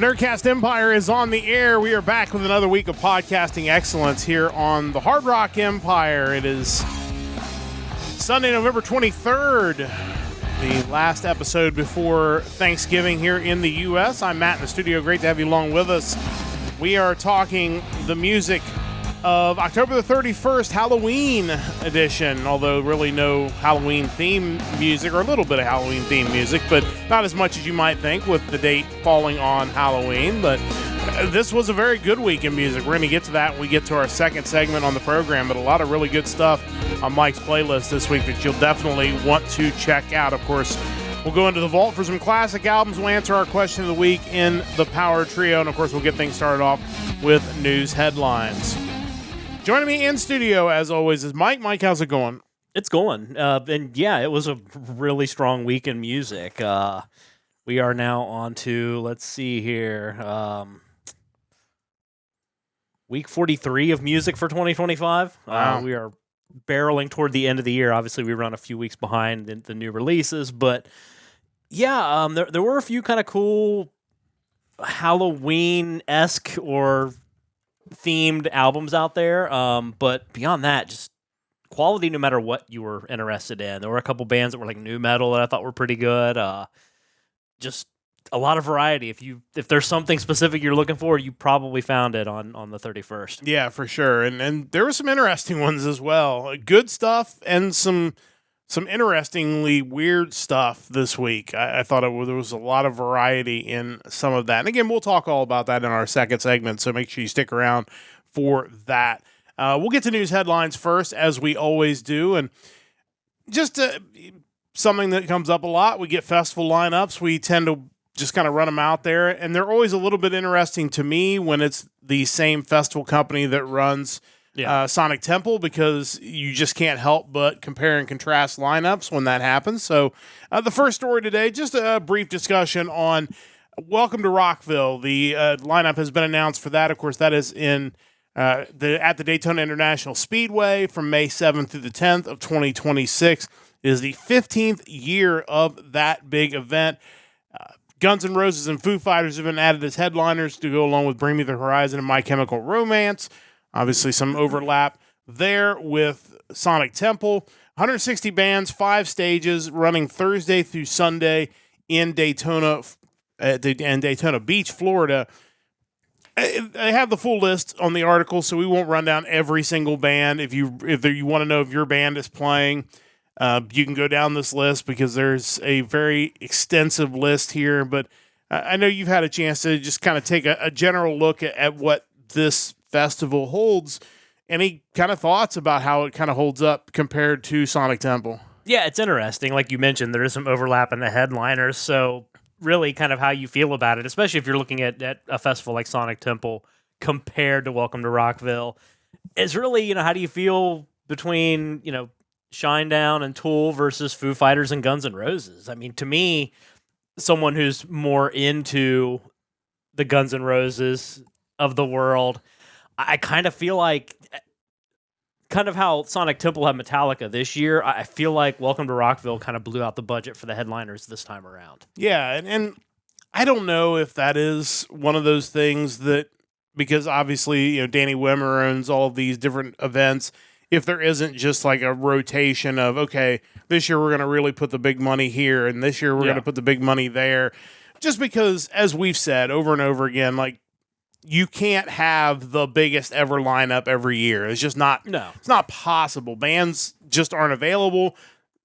Nerdcast Empire is on the air. We are back with another week of podcasting excellence here on the Hard Rock Empire. It is Sunday, November 23rd, the last episode before Thanksgiving here in the U.S. I'm Matt in the studio. Great to have you along with us. We are talking the music of October the 31st, Halloween edition, although really no Halloween theme music, or a little bit of Halloween theme music, but not as much as you might think with the date falling on Halloween. But this was a very good week in music. We're going to get to that when we get to our second segment on the program, but a lot of really good stuff on Mike's playlist this week that you'll definitely want to check out. Of course, we'll go into the vault for some classic albums. We'll answer our question of the week in the Power Trio, and of course, we'll get things started off with news headlines. Joining me in studio, as always, is Mike. Mike, how's it going? It's going. And yeah, it was a really strong week in music. We are now on to, let's see here, week 43 of music for 2025. Wow. We are barreling toward the end of the year. Obviously, we run a few weeks behind the new releases. But yeah, there were a few kind of cool Halloween-esque or themed albums out there, but beyond that, just quality no matter what you were interested in. There were a couple bands that were like new metal that I thought were pretty good. Just a lot of variety. If there's something specific you're looking for, you probably found it on the 31st. Yeah, for sure. And there were some interesting ones as well. Good stuff and some interestingly weird stuff this week. I thought there was a lot of variety in some of that. And again, we'll talk all about that in our second segment, so make sure you stick around for that. We'll get to news headlines first, as we always do. And just something that comes up a lot, we get festival lineups. We tend to just kind of run them out there. And they're always a little bit interesting to me when it's the same festival company that runs Sonic Temple, because you just can't help but compare and contrast lineups when that happens. So the first story today, just a brief discussion on Welcome to Rockville. The lineup has been announced for that. Of course, that is in at the Daytona International Speedway from May 7th through the 10th of 2026. It is the 15th year of that big event. Guns N' Roses and Foo Fighters have been added as headliners to go along with Bring Me the Horizon and My Chemical Romance. Obviously, some overlap there with Sonic Temple. 160 bands, 5 stages, running Thursday through Sunday in Daytona Beach, Florida. I have the full list on the article, so we won't run down every single band. If you want to know if your band is playing, you can go down this list because there's a very extensive list here. But I know you've had a chance to just kind of take a general look at what this festival holds. Any kind of thoughts about how it kind of holds up compared to Sonic Temple? Yeah, it's interesting. Like you mentioned, there is some overlap in the headliners. So really kind of how you feel about it, especially if you're looking at a festival like Sonic Temple compared to Welcome to Rockville, is really, how do you feel between, Shinedown and Tool versus Foo Fighters and Guns N' Roses? I mean, to me, someone who's more into the Guns N' Roses of the world, I kind of feel like, kind of how Sonic Temple had Metallica this year, I feel like Welcome to Rockville kind of blew out the budget for the headliners this time around. Yeah, and I don't know if that is one of those things that, because obviously, Danny Wimmer owns all of these different events, if there isn't just like a rotation of, okay, this year we're going to really put the big money here, and this year we're going to put the big money there. Just because, as we've said over and over again, like, you can't have the biggest ever lineup every year. It's just not. No, it's not possible. Bands just aren't available.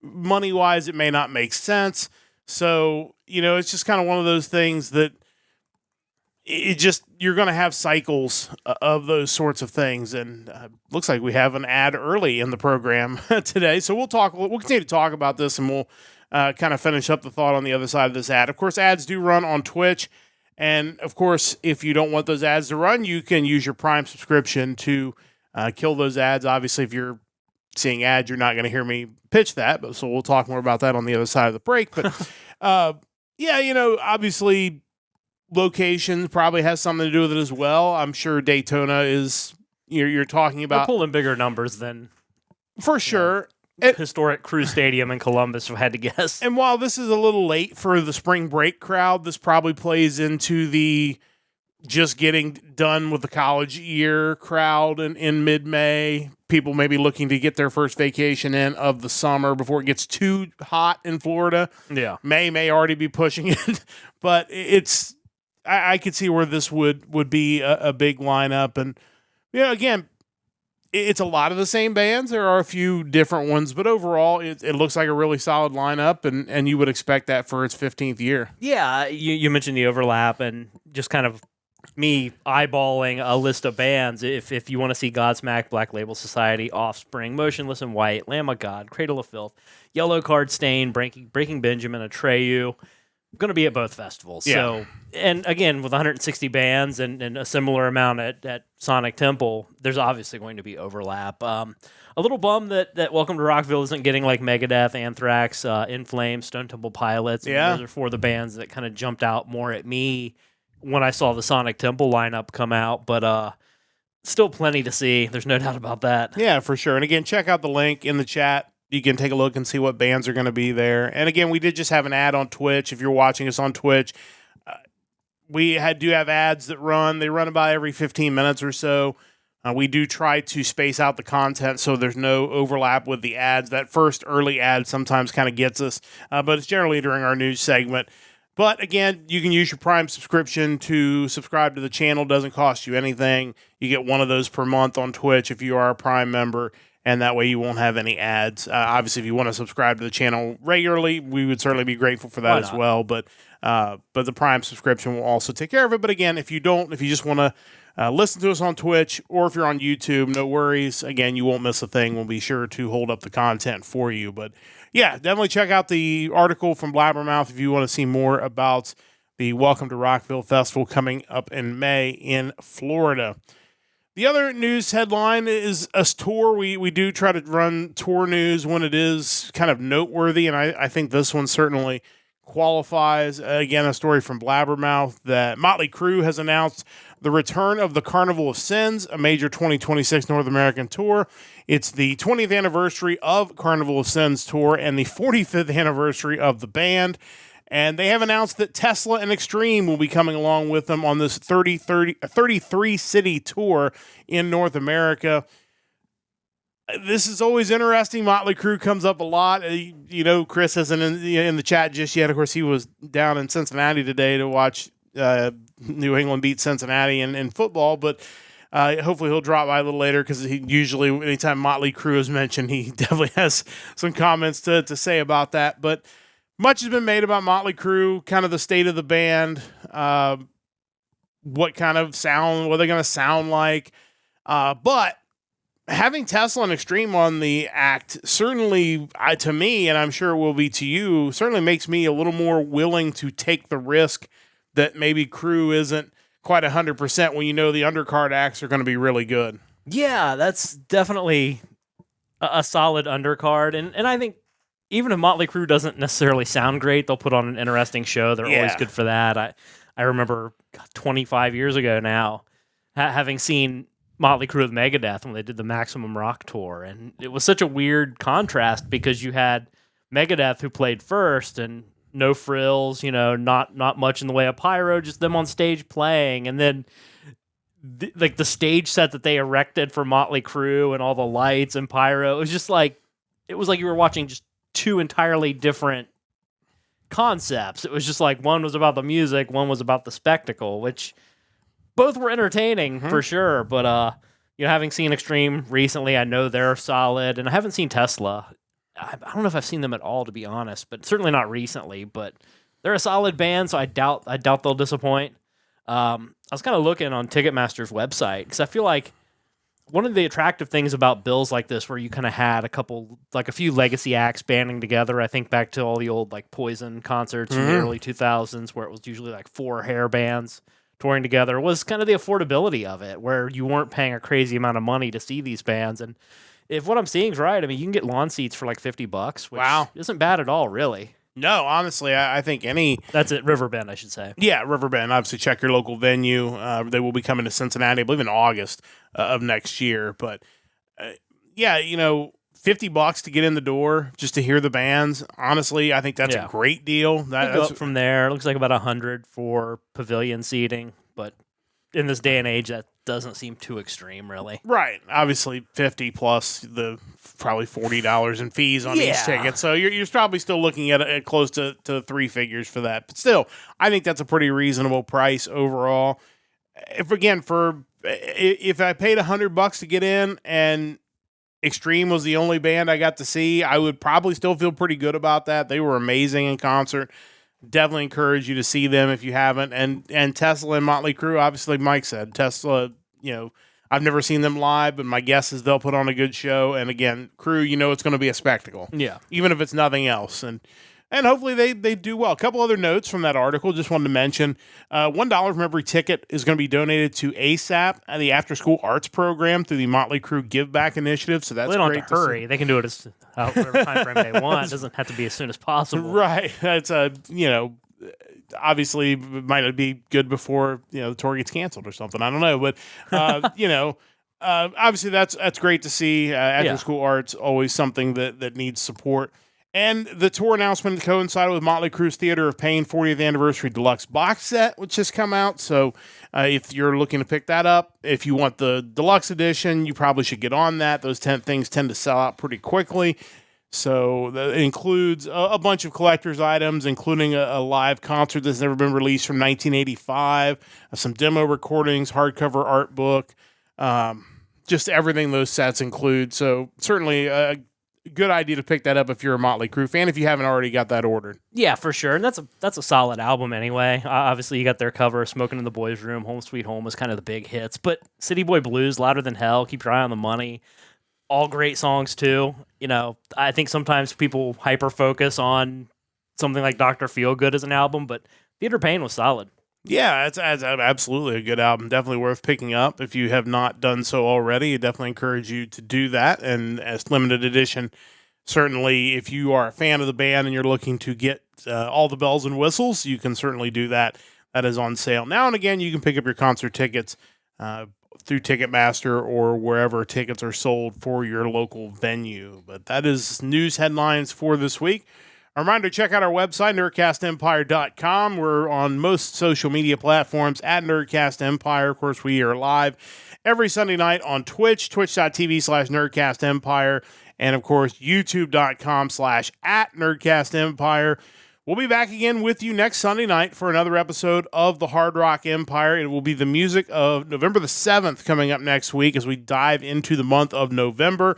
Money wise, it may not make sense. So it's just kind of one of those things that you're going to have cycles of those sorts of things. And looks like we have an ad early in the program today, so we'll continue to talk about this, and we'll kind of finish up the thought on the other side of this ad. Of course, ads do run on Twitch. And, of course, if you don't want those ads to run, you can use your Prime subscription to kill those ads. Obviously, if you're seeing ads, you're not going to hear me pitch that. So we'll talk more about that on the other side of the break. But, obviously, location probably has something to do with it as well. I'm sure Daytona is, you're talking about... They're pulling bigger numbers than... For sure. historic Crew Stadium in Columbus, if I had to guess. And while this is a little late for the spring break crowd, this probably plays into the just getting done with the college year crowd in mid-May. People may be looking to get their first vacation in of the summer before it gets too hot in Florida. Yeah. May already be pushing it, but I could see where this would be a big lineup. And, again, it's a lot of the same bands. There are a few different ones, but overall, it looks like a really solid lineup, and you would expect that for its 15th year. Yeah, you mentioned the overlap, and just kind of me eyeballing a list of bands. If you want to see Godsmack, Black Label Society, Offspring, Motionless in White, Lamb of God, Cradle of Filth, Yellow Card Stain, Breaking Benjamin, Atreyu, going to be at both festivals. Yeah. So, and again, with 160 bands and a similar amount at Sonic Temple, there's obviously going to be overlap. A little bummed that Welcome to Rockville isn't getting like Megadeth, Anthrax, In Flames, Stone Temple Pilots. Yeah. Those are four of the bands that kind of jumped out more at me when I saw the Sonic Temple lineup come out, but still plenty to see. There's no doubt about that. Yeah, for sure. And again, check out the link in the chat. You can take a look and see what bands are going to be there. And again, we did just have an ad on Twitch. If you're watching us on Twitch, we do have ads that run. They run about every 15 minutes or so. We do try to space out the content so there's no overlap with the ads. That first early ad sometimes kind of gets us, but it's generally during our news segment. But again, you can use your Prime subscription to subscribe to the channel. Doesn't cost you anything. You get one of those per month on Twitch if you are a Prime member, and that way you won't have any ads. Obviously, if you want to subscribe to the channel regularly, we would certainly be grateful for that as well. But the Prime subscription will also take care of it. But again, if you just want to listen to us on Twitch, or if you're on YouTube, no worries. Again, you won't miss a thing. We'll be sure to hold up the content for you. But yeah, definitely check out the article from Blabbermouth if you want to see more about the Welcome to Rockville Festival coming up in May in Florida. The other news headline is a tour. We do try to run tour news when it is kind of noteworthy, and I think this one certainly qualifies. Again, a story from Blabbermouth that Motley Crue has announced the return of the Carnival of Sins, a major 2026 North American tour. It's the 20th anniversary of Carnival of Sins tour and the 45th anniversary of the band. And they have announced that Tesla and Extreme will be coming along with them on this 33-city tour in North America. This is always interesting. Motley Crue comes up a lot. Chris isn't in the chat just yet. Of course, he was down in Cincinnati today to watch New England beat Cincinnati in football, but hopefully he'll drop by a little later because he usually, anytime Motley Crue is mentioned, he definitely has some comments to say about that. But much has been made about Motley Crue, kind of the state of the band, what kind of sound, what they're going to sound like. But having Tesla and Extreme on the act certainly, to me, and I'm sure it will be to you, certainly makes me a little more willing to take the risk that maybe Crue isn't quite 100% when you know the undercard acts are going to be really good. Yeah, that's definitely a solid undercard. And I think even if Motley Crue doesn't necessarily sound great, they'll put on an interesting show. They're always good for that. I remember 25 years ago now, having seen Motley Crue with Megadeth when they did the Maximum Rock tour. And it was such a weird contrast because you had Megadeth who played first and no frills, not much in the way of pyro, just them on stage playing. And then the stage set that they erected for Motley Crue and all the lights and pyro, it was like you were watching just two entirely different concepts. It was just like one was about the music, one was about the spectacle, which both were entertaining for sure. But having seen Extreme recently, I know they're solid, and I haven't seen Tesla. I don't know if I've seen them at all, to be honest, but certainly not recently. But they're a solid band, so I doubt they'll disappoint. I was kind of looking on Ticketmaster's website because I feel like one of the attractive things about bills like this, where you kind of had a few legacy acts banding together. I think back to all the old like Poison concerts from the early 2000s, where it was usually like 4 hair bands touring together, was kind of the affordability of it, where you weren't paying a crazy amount of money to see these bands. And if what I'm seeing is right, I mean, you can get lawn seats for like $50, which isn't bad at all, really. No, honestly, I think That's at Riverbend, I should say. Yeah, Riverbend. Obviously, check your local venue. They will be coming to Cincinnati, I believe, in August of next year. But, $50 $50 to get in the door just to hear the bands. Honestly, I think that's a great deal. That's go up from there. It looks like about 100 for pavilion seating, but in this day and age, that doesn't seem too extreme, really. Right. Obviously, 50 plus the probably $40 in fees on each ticket. So you're probably still looking at close to 3 figures for that. But still, I think that's a pretty reasonable price overall. If I paid $100 to get in and Extreme was the only band I got to see, I would probably still feel pretty good about that. They were amazing in concert. Definitely encourage you to see them if you haven't. And Tesla and Motley Crue, obviously, Mike said Tesla. I've never seen them live, but my guess is they'll put on a good show. And again, Crue, it's going to be a spectacle. Yeah, even if it's nothing else. And hopefully they do well. A couple other notes from that article. Just wanted to mention, $1 from every ticket is going to be donated to ASAP, the After School Arts Program, through the Motley Crue Give Back Initiative. So that's they don't great have to hurry. They can do it as whatever time frame they want. It doesn't have to be as soon as possible. Right. That's obviously it might not be good before the tour gets canceled or something. I don't know, but obviously that's great to see. After School Arts, always something that needs support. And the tour announcement coincided with Motley Crue's Theater of Pain 40th Anniversary Deluxe box set, which has come out. So if you're looking to pick that up, if you want the deluxe edition, you probably should get on that. Those 10 things tend to sell out pretty quickly. So it includes a bunch of collector's items, including a live concert that's never been released from 1985, some demo recordings, hardcover art book, just everything those sets include. So certainly good idea to pick that up if you're a Motley Crue fan, if you haven't already got that ordered. Yeah, for sure. And that's a solid album anyway. Obviously, you got their cover, Smoking in the Boys' Room, Home Sweet Home was kind of the big hits. But City Boy Blues, Louder Than Hell, Keep Your Eye on the Money, all great songs too. I think sometimes people hyper-focus on something like Dr. Feelgood as an album, but Theater of Pain was solid. Yeah, it's absolutely a good album. Definitely worth picking up if you have not done so already. I definitely encourage you to do that. And as limited edition, certainly if you are a fan of the band and you're looking to get all the bells and whistles, you can certainly do that. That is on sale. Now and again, you can pick up your concert tickets through Ticketmaster or wherever tickets are sold for your local venue. But that is news headlines for this week. A reminder, check out our website, nerdcastempire.com. We're on most social media platforms at Nerdcast Empire. Of course, we are live every Sunday night on Twitch, twitch.tv/NerdcastEmpire, and of course, youtube.com/@NerdcastEmpire. We'll be back again with you next Sunday night for another episode of the Hard Rock Empire. It will be the music of November the 7th coming up next week as we dive into the month of November.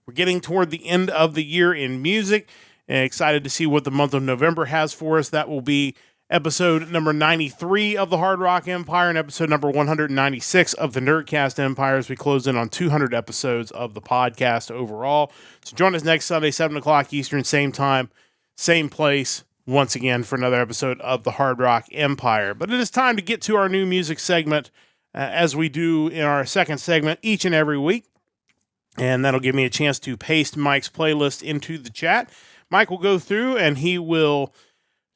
We're getting toward the end of the year in music. And excited to see what the month of November has for us. That will be episode number 93 of the Hard Rock Empire and episode number 196 of the Nerdcast Empire as we close in on 200 episodes of the podcast overall. So join us next Sunday, 7 o'clock Eastern, same time, same place, once again for another episode of the Hard Rock Empire. But it is time to get to our new music segment as we do in our second segment each and every week. And that'll give me a chance to paste Mike's playlist into the chat. Mike will go through and he will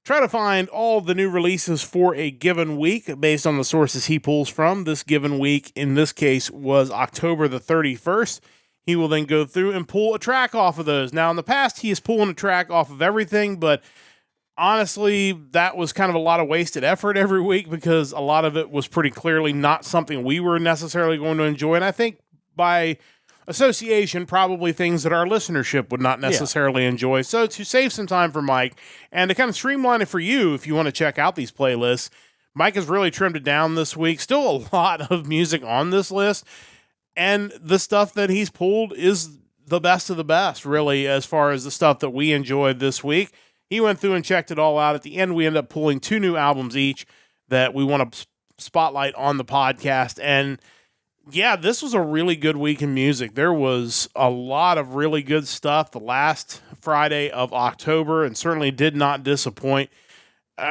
try to find all the new releases for a given week based on the sources he pulls from. This given week, in this case, was October the 31st. He will then go through and pull a track off of those. Now, in the past, he is pulling a track off of everything, but honestly, that was kind of a lot of wasted effort every week because a lot of it was pretty clearly not something we were necessarily going to enjoy. And I think by association, probably things that our listenership would not necessarily enjoy. So to save some time for Mike and to kind of streamline it for you, if you want to check out these playlists, Mike has really trimmed it down this week. Still a lot of music on this list. And the stuff that he's pulled is the best of the best, really, as far as the stuff that we enjoyed this week. He went through and checked it all out. At the end, we ended up pulling 2 new albums each that we want to spotlight on the podcast. And yeah, this was a really good week in music. There was a lot of really good stuff the last Friday of October and certainly did not disappoint.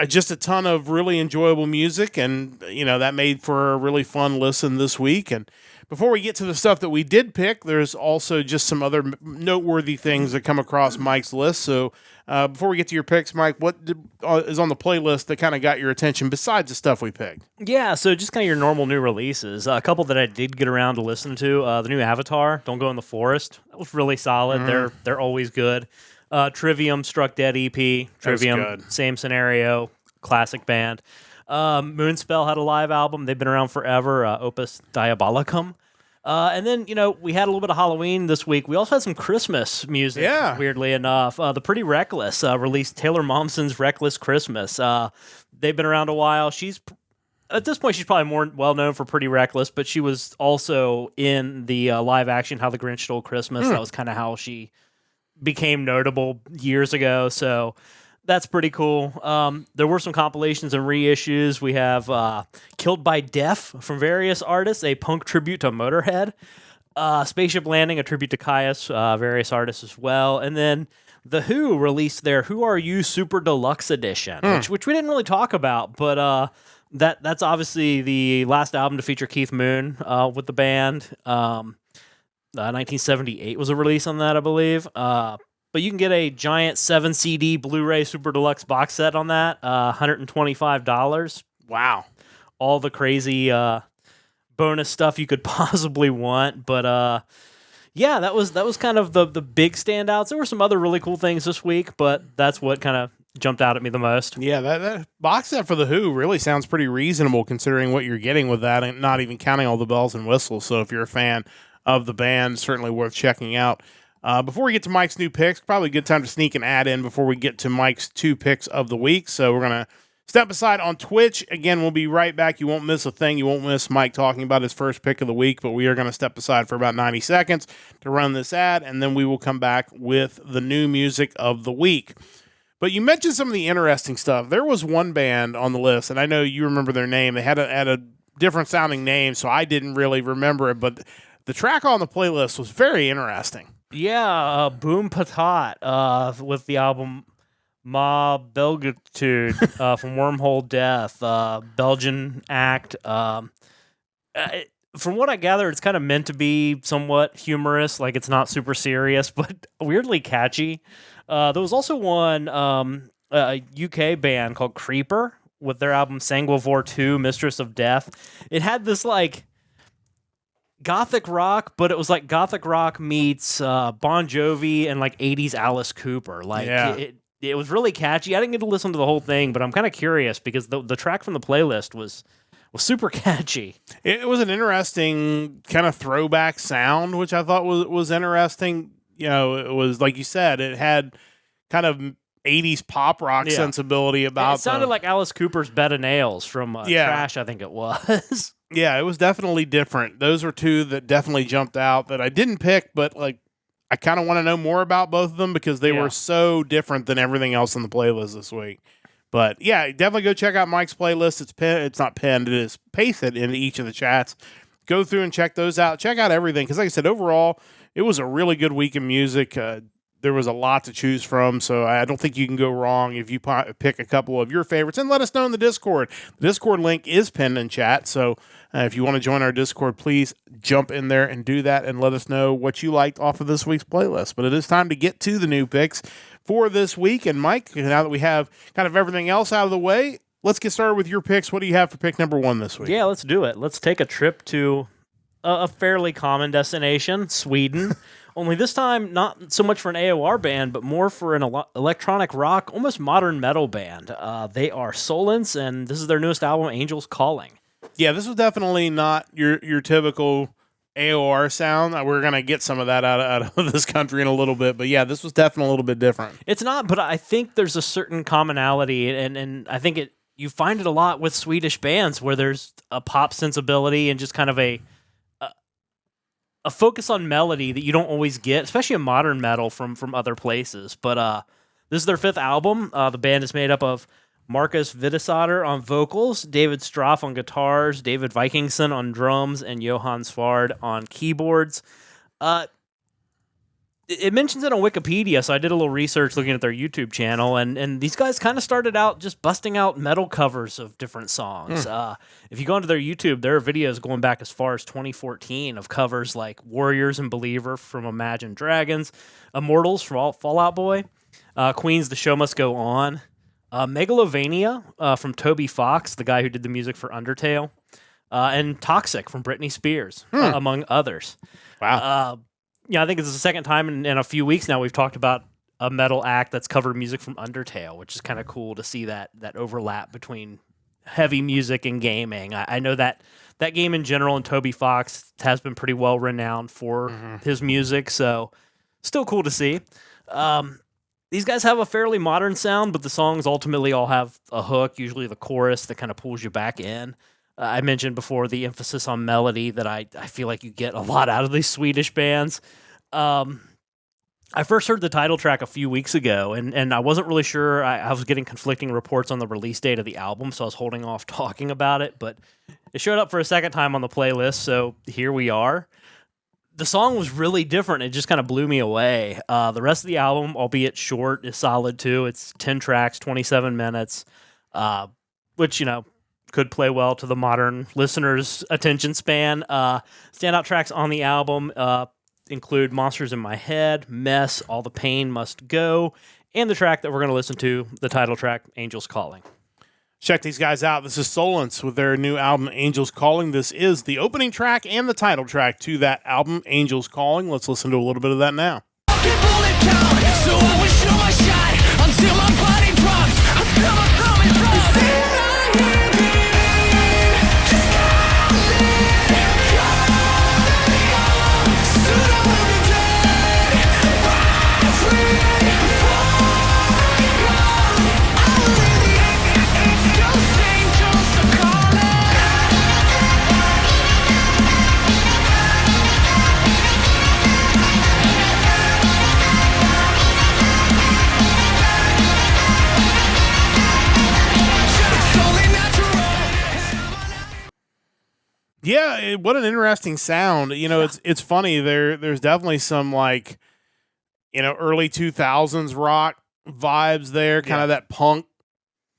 Just a ton of really enjoyable music, and that made for a really fun listen this week. And before we get to the stuff that we did pick, there's also just some other noteworthy things that come across Mike's list. So before we get to your picks, Mike, what is on the playlist that kind of got your attention besides the stuff we picked? Yeah, so just kind of your normal new releases. A couple that I did get around to listen to. The new Avatar, Don't Go in the Forest. That was really solid. They're always good. Trivium, Struck Dead EP. Trivium, same scenario, classic band. Moonspell had a live album. They've been around forever. Opus Diabolicum. And then, we had a little bit of Halloween this week. We also had some Christmas music, weirdly enough. The Pretty Reckless released Taylor Momsen's Reckless Christmas. They've been around a while. At this point, she's probably more well-known for Pretty Reckless, but she was also in the live action How the Grinch Stole Christmas. That was kind of how she became notable years ago, so that's pretty cool. There were some compilations and reissues. We have Killed by Death from various artists, a punk tribute to Motorhead. Spaceship Landing, a tribute to Caius, various artists as well. And then The Who released their Who Are You Super Deluxe Edition, which we didn't really talk about, but that's obviously the last album to feature Keith Moon with the band. 1978 was a release on that, I believe. But you can get a giant 7 CD Blu-ray Super Deluxe box set on that, $125. Wow. All the crazy bonus stuff you could possibly want. But yeah, that was kind of the big standouts. There were some other really cool things this week, but that's what kind of jumped out at me the most. Yeah, that box set for The Who really sounds pretty reasonable considering what you're getting with that, and not even counting all the bells and whistles. So if you're a fan of the band, certainly worth checking out. Before we get to Mike's new picks, probably a good time to sneak an ad in before we get to Mike's 2 picks of the week. So we're going to step aside on Twitch. Again, we'll be right back. You won't miss a thing. You won't miss Mike talking about his first pick of the week, but we are going to step aside for about 90 seconds to run this ad, and then we will come back with the new music of the week. But you mentioned some of the interesting stuff. There was one band on the list, and I know you remember their name. They had a different sounding name, so I didn't really remember it, but the track on the playlist was very interesting. Yeah, Boom Patat with the album Ma Belgitude from Wormhole Death, Belgian act. From what I gather, it's kind of meant to be somewhat humorous, like it's not super serious, but weirdly catchy. There was also one a UK band called Creeper with their album Sanguivore 2, Mistress of Death. It had this like gothic rock, but it was like gothic rock meets Bon Jovi and like 80s Alice Cooper. Like it was really catchy. I didn't get to listen to the whole thing, but I'm kind of curious because the track from the playlist was super catchy. It was an interesting kind of throwback sound, which I thought was interesting. It was like you said, it had kind of 80s pop rock sensibility about it. Sounded like Alice Cooper's Bed of Nails from Trash, I think it was. Yeah, it was definitely different. Those were 2 that definitely jumped out that I didn't pick, but like I kind of want to know more about both of them because they were so different than everything else on the playlist this week. But yeah, definitely go check out Mike's playlist. It's not pinned. It is pasted into each of the chats. Go through and check those out. Check out everything because like I said, overall, it was a really good week in music. There was a lot to choose from, so I don't think you can go wrong if you pick a couple of your favorites. And let us know in the Discord. The Discord link is pinned in chat, so if you want to join our Discord, please jump in there and do that and let us know what you liked off of this week's playlist. But it is time to get to the new picks for this week. And Mike, now that we have kind of everything else out of the way, let's get started with your picks. What do you have for pick number 1 this week? Yeah, let's do it. Let's take a trip to a fairly common destination, Sweden. Only this time, not so much for an AOR band, but more for an electronic rock, almost modern metal band. They are Solence, and this is their newest album, Angels Calling. Yeah, this was definitely not your typical AOR sound. We're going to get some of that out of this country in a little bit, but yeah, this was definitely a little bit different. It's not, but I think there's a certain commonality, and I think you find it a lot with Swedish bands where there's a pop sensibility and just kind of a focus on melody that you don't always get, especially in modern metal from other places. But this is their 5th album. The band is made up of Marcus Videsodder on vocals, David Stroff on guitars, David Vikingson on drums, and Johan Svard on keyboards. it mentions it on Wikipedia, so I did a little research looking at their YouTube channel, and these guys kind of started out just busting out metal covers of different songs. If you go into their YouTube, there are videos going back as far as 2014 of covers like Warriors and Believer from Imagine Dragons, Immortals from Fall Out Boy, Queen's The Show Must Go On, Megalovania from Toby Fox, the guy who did the music for Undertale, and Toxic from Britney Spears, among others. Wow. Yeah, I think it's the second time in a few weeks now we've talked about a metal act that's covered music from Undertale, which is kind of cool to see that overlap between heavy music and gaming. I know that game in general, and Toby Fox has been pretty well renowned for his music, so still cool to see. These guys have a fairly modern sound, but the songs ultimately all have a hook, usually the chorus, that kind of pulls you back in. I mentioned before the emphasis on melody that I feel like you get a lot out of these Swedish bands. I first heard the title track a few weeks ago, and I wasn't really sure. I was getting conflicting reports on the release date of the album, so I was holding off talking about it, but it showed up for a second time on the playlist, so here we are. The song was really different. It just kind of blew me away. The rest of the album, albeit short, is solid too. It's 10 tracks, 27 minutes, which, could play well to the modern listener's attention span. Standout tracks on the album include Monsters in My Head, Mess, All the Pain Must Go, and the track that we're going to listen to, the title track, Angels Calling. Check these guys out. This is Solence with their new album, Angels Calling. This is the opening track and the title track to that album, Angels Calling. Let's listen to a little bit of that now. Yeah, what an interesting sound. It's funny. There's definitely some early 2000s rock vibes there, kind of that punk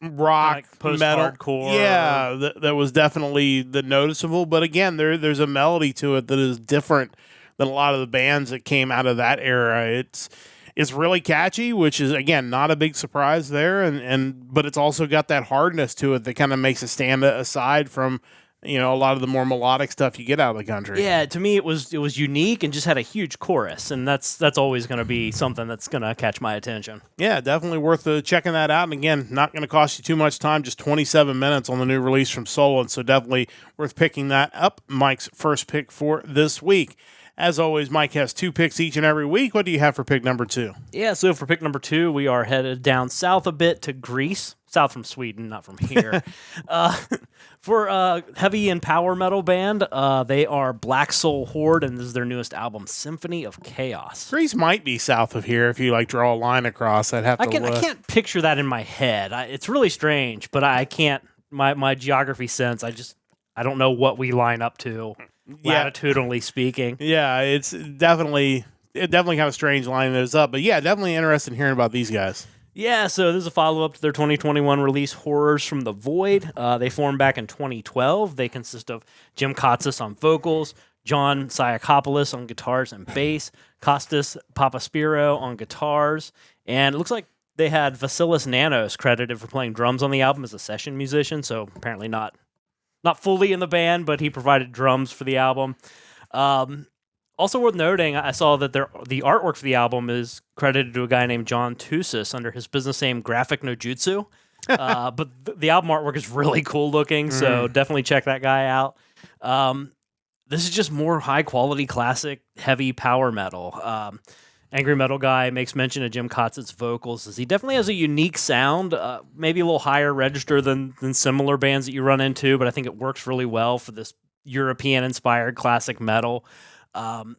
rock, like post metal. hardcore. Yeah, that was definitely the noticeable. But again, there's a melody to it that is different than a lot of the bands that came out of that era. It's really catchy, which is, again, not a big surprise there, but it's also got that hardness to it that kind of makes it stand aside from a lot of the more melodic stuff you get out of the country. Yeah, to me it was unique and just had a huge chorus, and that's always going to be something that's going to catch my attention. Yeah, definitely worth checking that out. And again, not going to cost you too much time, just 27 minutes on the new release from Solence, so definitely worth picking that up. Mike's first pick for this week. As always, Mike has 2 picks each and every week. What do you have for pick number 2? Yeah, so for pick number 2, we are headed down south a bit to Greece. South from Sweden, not from here. For heavy and power metal band, they are Black Soul Horde, and this is their newest album, Symphony of Chaos. Greece might be south of here if you draw a line across. I'd have to look. I can't picture that in my head. It's really strange, but I can't. My geography sense, I don't know what we line up to. Latitudinally speaking. Yeah, it's definitely kind of strange lining those up. But yeah, definitely interested in hearing about these guys. Yeah, so this is a follow-up to their 2021 release, Horrors from the Void. They formed back in 2012. They consist of Jim Kotsis on vocals, John Siakopoulos on guitars and bass, Kostas Papaspiro on guitars, and it looks like they had Vasilis Nanos credited for playing drums on the album as a session musician, so apparently not fully in the band, but he provided drums for the album. Also worth noting, I saw that the artwork for the album is credited to a guy named John Tussis under his business name Graphic No Jutsu. But the album artwork is really cool looking, so definitely check that guy out. This is just more high-quality, classic, heavy power metal. Angry Metal Guy makes mention of Jim Kotsis' vocals, as he definitely has a unique sound, maybe a little higher register than similar bands that you run into, but I think it works really well for this European-inspired classic metal. And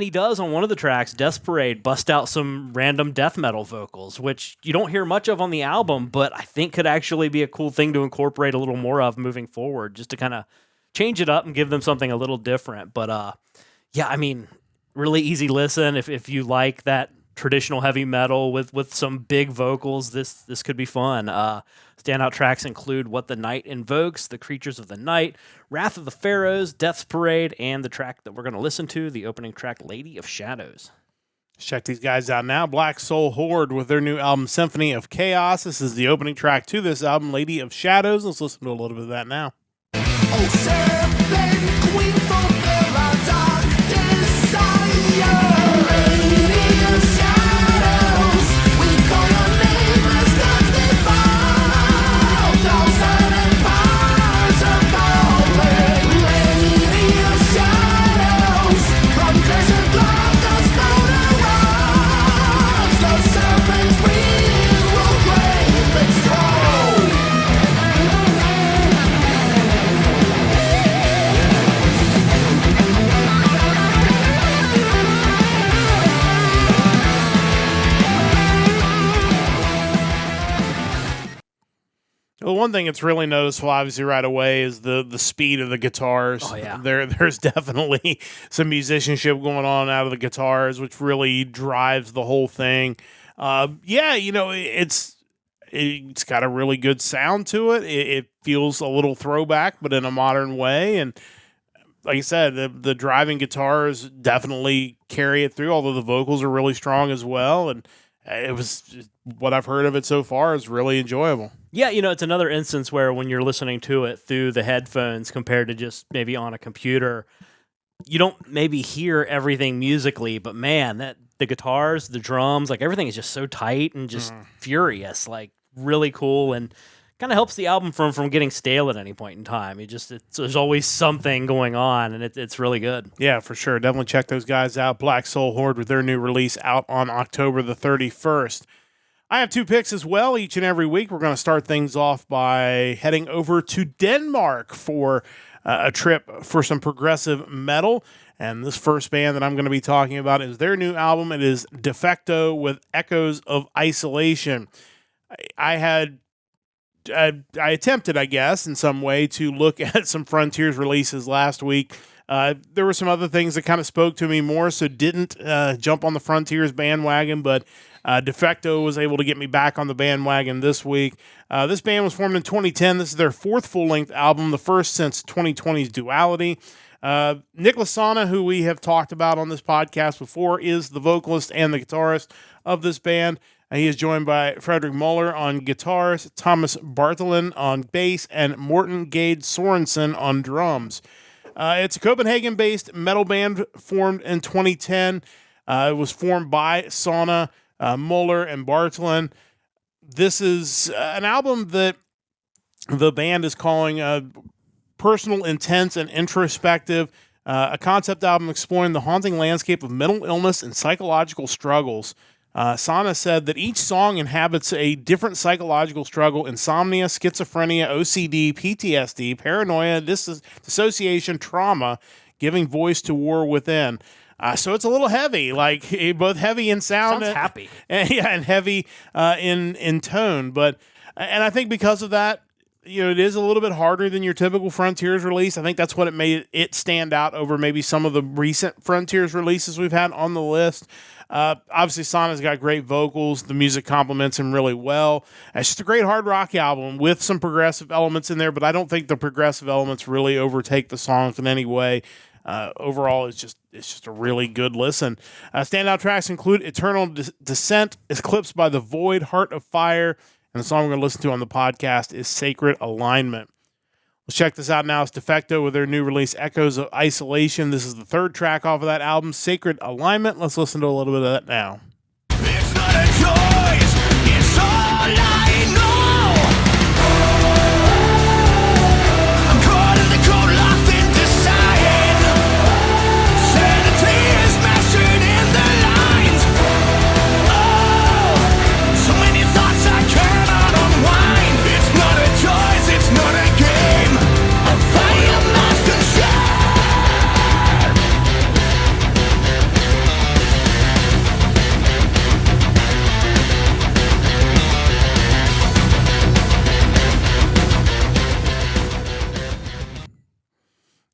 he does, on one of the tracks, Death Parade, bust out some random death metal vocals, which you don't hear much of on the album, but I think could actually be a cool thing to incorporate a little more of moving forward, just to kind of change it up and give them something a little different. But, really easy listen. If you like that traditional heavy metal with some big vocals, this could be fun. Standout tracks include What the Night Invokes, The Creatures of the Night, Wrath of the Pharaohs, Death's Parade, and the track that we're going to listen to, the opening track, Lady of Shadows. Check these guys out now. Black Soul Horde with their new album, Symphony of Chaos. This is the opening track to this album, Lady of Shadows. Let's listen to a little bit of that now. Oh, Serpent, Queen, fulfill our dark desire. Lady of Shadows, we call your name as gods defile. Thousand empires are falling. Lady of Shadows, from desert blood the stone arise. The serpent's breath will brave its throne. Well, one thing that's really noticeable, obviously, right away is the speed of the guitars. Oh, yeah. There's definitely some musicianship going on out of the guitars, which really drives the whole thing. It's got a really good sound to it. It feels a little throwback, but in a modern way. And like I said, the driving guitars definitely carry it through, although the vocals are really strong as well. And it was what I've heard of it so far is really enjoyable. Yeah, it's another instance where when you're listening to it through the headphones compared to just maybe on a computer, you don't maybe hear everything musically, but man, that the guitars, the drums, like everything is just so tight and just furious, like really cool, and kind of helps the album from getting stale at any point in time. There's always something going on, and it's really good. Yeah, for sure. Definitely check those guys out. Black Soul Horde with their new release out on October the 31st. I have two picks as well each and every week. We're going to start things off by heading over to Denmark for a trip for some progressive metal. And this first band that I'm going to be talking about is their new album. It is Defecto with Echoes of Isolation. I attempted, I guess, in some way to look at some Frontiers releases last week. There were some other things that kind of spoke to me more, so didn't jump on the Frontiers bandwagon, but Defecto was able to get me back on the bandwagon this week. This band was formed in 2010. This is their fourth full-length album, the first since 2020's Duality. Nick Lasana, who we have talked about on this podcast before, is the vocalist and the guitarist of this band. He is joined by Fredrik Muller on guitars, Thomas Bartholin on bass, and Morten Gade Sorensen on drums. It's a Copenhagen-based metal band formed in 2010. It was formed by Sana, Muller, and Bartholin. This is an album that the band is calling personal, intense, and introspective. A concept album exploring the haunting landscape of mental illness and psychological struggles. Sana said that each song inhabits a different psychological struggle: insomnia, schizophrenia, OCD, PTSD, paranoia, dissociation, trauma, giving voice to war within. So it's a little heavy, like both heavy in sound. Sounds happy. And heavy in tone. And I think because of that, it is a little bit harder than your typical Frontiers release. I think that's what it made it stand out over maybe some of the recent Frontiers releases we've had on the list. Obviously, Sana's got great vocals. The music complements him really well. It's just a great hard rock album with some progressive elements in there, but I don't think the progressive elements really overtake the songs in any way. Overall, it's just a really good listen. Standout tracks include Eternal Descent, Eclipsed by the Void, Heart of Fire, and the song we're going to listen to on the podcast is Sacred Alignment. Let's check this out now. It's Defecto with their new release, Echoes of Isolation. This is the third track off of that album, Sacred Alignment. Let's listen to a little bit of that now. It's not a choice, it's all I know. I'm caught in the cold, locked in design. Sanity is mastered in the lines. Oh, so many thoughts I cannot unwind. It's not a choice, it's not a game. A fire must consume.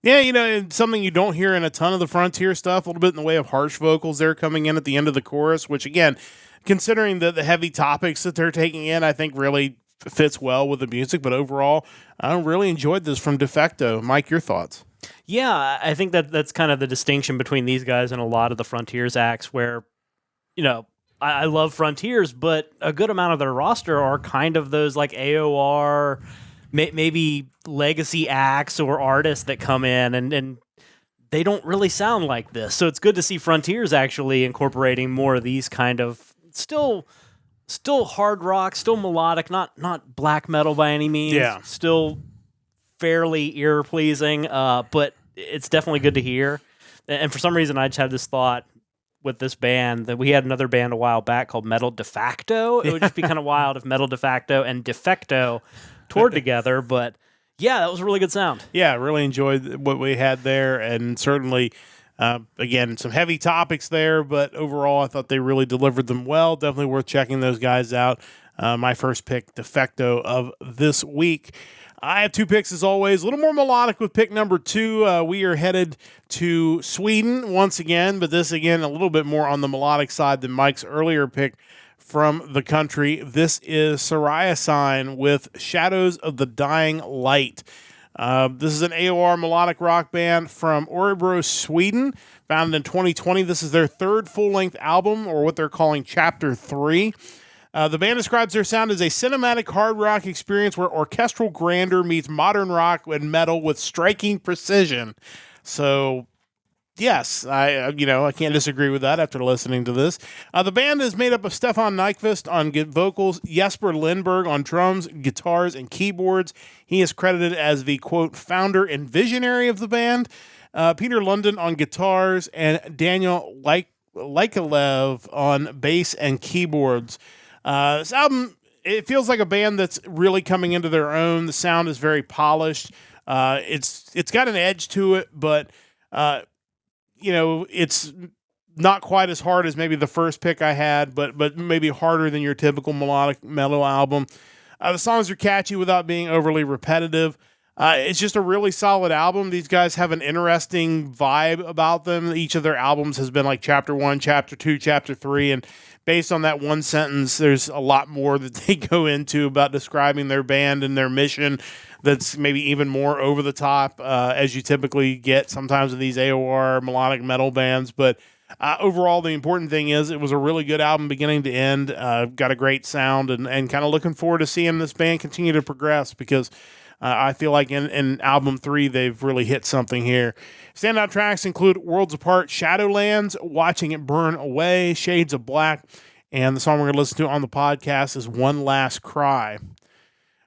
Yeah, and something you don't hear in a ton of the Frontier stuff, a little bit in the way of harsh vocals there coming in at the end of the chorus, which again, considering the heavy topics that they're taking in, I think really fits well with the music. But overall, I really enjoyed this from Defecto. Mike, your thoughts? Yeah, I think that's kind of the distinction between these guys and a lot of the Frontiers acts where, I love Frontiers, but a good amount of their roster are kind of those like AOR, maybe legacy acts or artists that come in and they don't really sound like this. So it's good to see Frontiers actually incorporating more of these kind of still hard rock, still melodic, not black metal by any means. Yeah. Still fairly ear pleasing, but it's definitely good to hear. And for some reason, I just had this thought with this band that we had another band a while back called Metal Defacto. It would just be kind of wild if Metal Defacto and Defecto toured together, but yeah, that was a really good sound. Yeah, really enjoyed what we had there, and certainly, again, some heavy topics there, but overall, I thought they really delivered them well. Definitely worth checking those guys out. My first pick, Defecto, of this week. I have two picks as always, a little more melodic with pick number 2. We are headed to Sweden once again, but this again a little bit more on the melodic side than Mike's earlier pick from the country. This is Sarayasign with Shadows of the Dying Light. This is an AOR melodic rock band from Örebro, Sweden, founded in 2020. This is their third full-length album, or what they're calling Chapter 3. The band describes their sound as a cinematic hard rock experience where orchestral grandeur meets modern rock and metal with striking precision. So, yes, I can't disagree with that after listening to this. The band is made up of Stefan Nyqvist on vocals, Jesper Lindberg on drums, guitars, and keyboards. He is credited as the, quote, founder and visionary of the band. Peter London on guitars, and Daniel Likalev on bass and keyboards. This album, it feels like a band that's really coming into their own. The sound is very polished. It's got an edge to it, but it's not quite as hard as maybe the first pick I had, but maybe harder than your typical melodic metal album. The songs are catchy without being overly repetitive. It's just a really solid album. These guys have an interesting vibe about them. Each of their albums has been like Chapter 1, Chapter 2, Chapter 3, and based on that one sentence, there's a lot more that they go into about describing their band and their mission that's maybe even more over the top, as you typically get sometimes in these AOR melodic metal bands. But overall, the important thing is it was a really good album beginning to end. Got a great sound, and kind of looking forward to seeing this band continue to progress, because I feel like in album 3, they've really hit something here. Standout tracks include Worlds Apart, Shadowlands, Watching It Burn Away, Shades of Black, and the song we're going to listen to on the podcast is One Last Cry.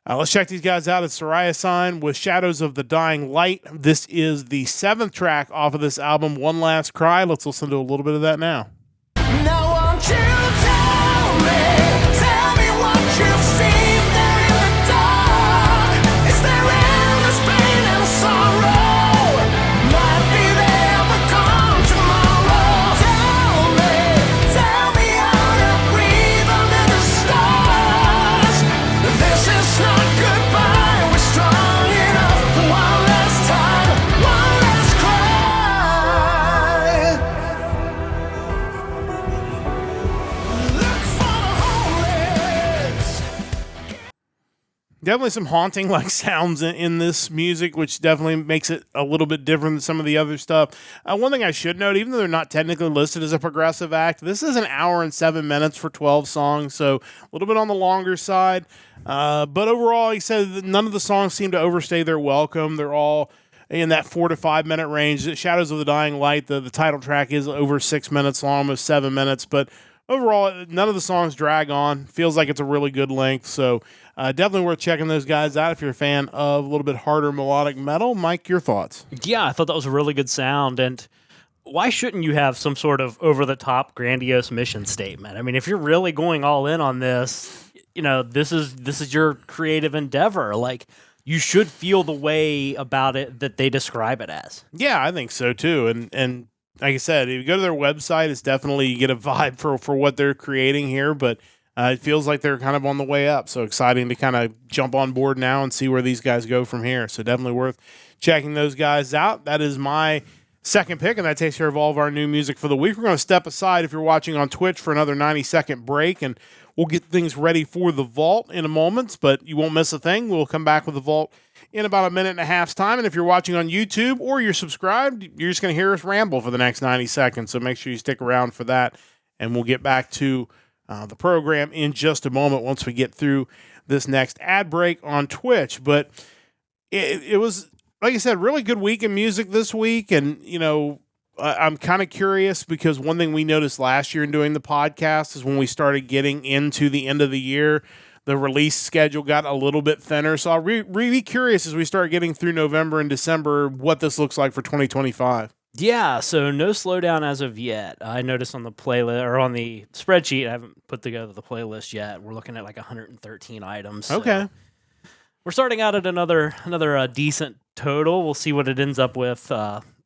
Let's check these guys out. It's Sarayasign with Shadows of the Dying Light. This is the 7th track off of this album, One Last Cry. Let's listen to a little bit of that now. Now won't you tell me what you've seen there in the dark? Is there endless pain and sorrow? Might be there but gone tomorrow. Tell me how to breathe under the stars. This is not goodbye, we're strong enough for one last time, one last cry. Look for the homeless. Definitely some haunting like sounds in this music, which definitely makes it a little bit different than some of the other stuff. One thing I should note, even though they're not technically listed as a progressive act, this is an hour and 7 minutes for 12 songs, so a little bit on the longer side. But overall, he said that none of the songs seem to overstay their welcome. They're all in that 4 to 5 minute range. Shadows of the Dying Light, the title track is over 6 minutes long, almost 7 minutes, but overall, none of the songs drag on. Feels like it's a really good length, so definitely worth checking those guys out if you're a fan of a little bit harder melodic metal. Mike, your thoughts? Yeah, I thought that was a really good sound, and why shouldn't you have some sort of over-the-top grandiose mission statement? I mean, if you're really going all in on this, this is your creative endeavor. Like, you should feel the way about it that they describe it as. Yeah, I think so too, and like I said, if you go to their website, it's definitely, you get a vibe for what they're creating here, but It feels like they're kind of on the way up. So exciting to kind of jump on board now and see where these guys go from here. So definitely worth checking those guys out. That is my second pick, and that takes care of all of our new music for the week. We're going to step aside if you're watching on Twitch for another 90-second break, and we'll get things ready for the vault in a moment, but you won't miss a thing. We'll come back with the vault in about a minute and a half's time. And if you're watching on YouTube or you're subscribed, you're just going to hear us ramble for the next 90 seconds. So make sure you stick around for that, and we'll get back to the program in just a moment once we get through this next ad break on Twitch. But it was, like I said, really good week in music this week. And, you know, I'm kind of curious because one thing we noticed last year in doing the podcast is when we started getting into the end of the year, the release schedule got a little bit thinner. So I'm really curious as we start getting through November and December what this looks like for 2025. Yeah, so no slowdown as of yet. I noticed on the playlist or on the spreadsheet, I haven't put together the playlist yet. We're looking at like 113 items. So Okay. we're starting out at another decent total. We'll see what it ends up with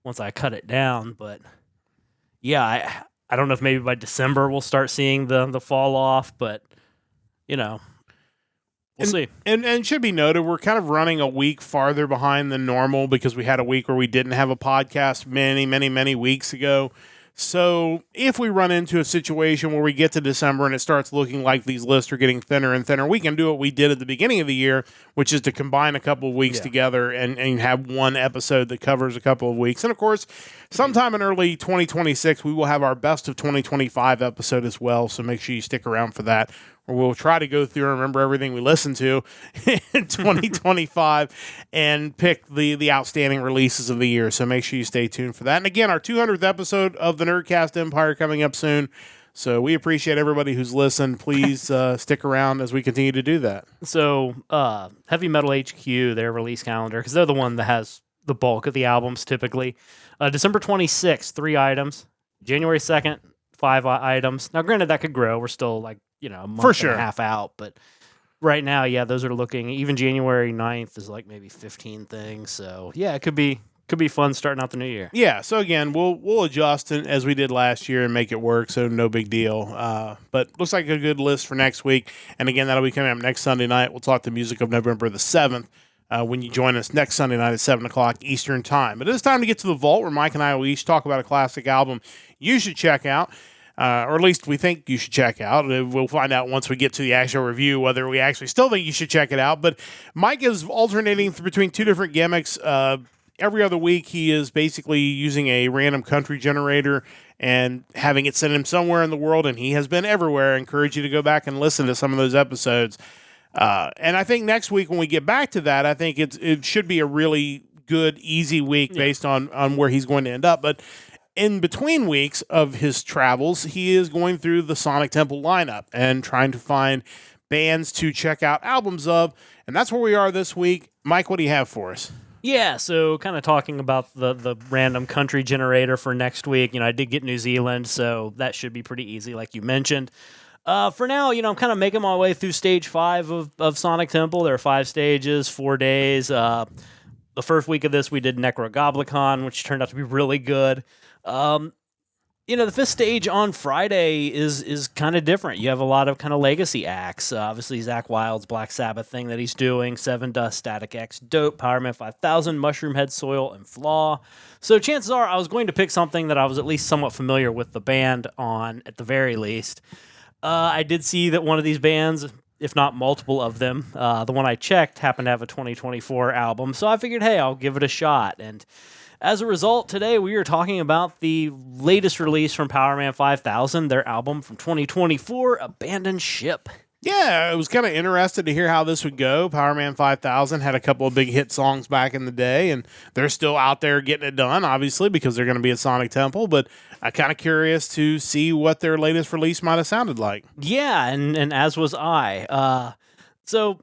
once I cut it down. But yeah, I don't know if maybe by December we'll start seeing the fall off, but you know, we'll see. And it should be noted, we're kind of running a week farther behind than normal because we had a week where we didn't have a podcast many weeks ago. So if we run into a situation where we get to December and it starts looking like these lists are getting thinner and thinner, we can do what we did at the beginning of the year, which is to combine a couple of weeks together and have one episode that covers a couple of weeks. And of course, sometime in early 2026, we will have our best of 2025 episode as well. So make sure you stick around for that. Or we'll try to go through and remember everything we listened to in 2025 and pick the outstanding releases of the year. So make sure you stay tuned for that. And again, our 200th episode of the Nerdcast Empire coming up soon. So we appreciate everybody who's listened. Please stick around as we continue to do that. So Heavy Metal HQ, their release calendar, because they're the one that has the bulk of the albums typically. December 26th, 3 items. January 2nd, 5 items. Now, granted, that could grow. We're still like, you know, a month and a half out. But right now, yeah, those are looking, even January 9th is like maybe 15 things. So, yeah, it could be fun starting out the new year. Yeah, so again, we'll adjust as we did last year and make it work, so no big deal. But looks like a good list for next week. And again, that'll be coming up next Sunday night. We'll talk the music of November the 7th when you join us next Sunday night at 7 o'clock Eastern Time. But it is time to get to the vault where Mike and I will each talk about a classic album you should check out. Or at least we think you should check out. We'll find out once we get to the actual review whether we actually still think you should check it out. But Mike is alternating between 2 different gimmicks. Every other week, he is basically using a random country generator and having it send him somewhere in the world, and he has been everywhere. I encourage you to go back and listen to some of those episodes. And I think next week when we get back to that, I think it should be a really good, easy week based on where he's going to end up. But in between weeks of his travels, he is going through the Sonic Temple lineup and trying to find bands to check out albums of. And that's where we are this week. Mike, what do you have for us? Yeah, so kind of talking about the random country generator for next week. You know, I did get New Zealand, so that should be pretty easy, like you mentioned. For now, you know, I'm kind of making my way through stage 5 of Sonic Temple. There are 5 stages, 4 days. The first week of this, we did Necrogoblicon, which turned out to be really good. You know, the 5th stage on Friday is kind of different. You have a lot of kind of legacy acts. Obviously, Zakk Wylde's Black Sabbath thing that he's doing, Seven Dust, Static X, Dope, Powerman 5000, Mushroom Head, Soil, and Flaw. So chances are I was going to pick something that I was at least somewhat familiar with the band on, at the very least. I did see that one of these bands, if not multiple of them, the one I checked happened to have a 2024 album. So I figured, hey, I'll give it a shot. And as a result, today we are talking about the latest release from Powerman 5000, their album from 2024, Abandoned Ship. Yeah, I was kind of interested to hear how this would go. Powerman 5000 had a couple of big hit songs back in the day, and they're still out there getting it done, obviously, because they're going to be at Sonic Temple, but I'm kind of curious to see what their latest release might have sounded like. Yeah, and as was I. So,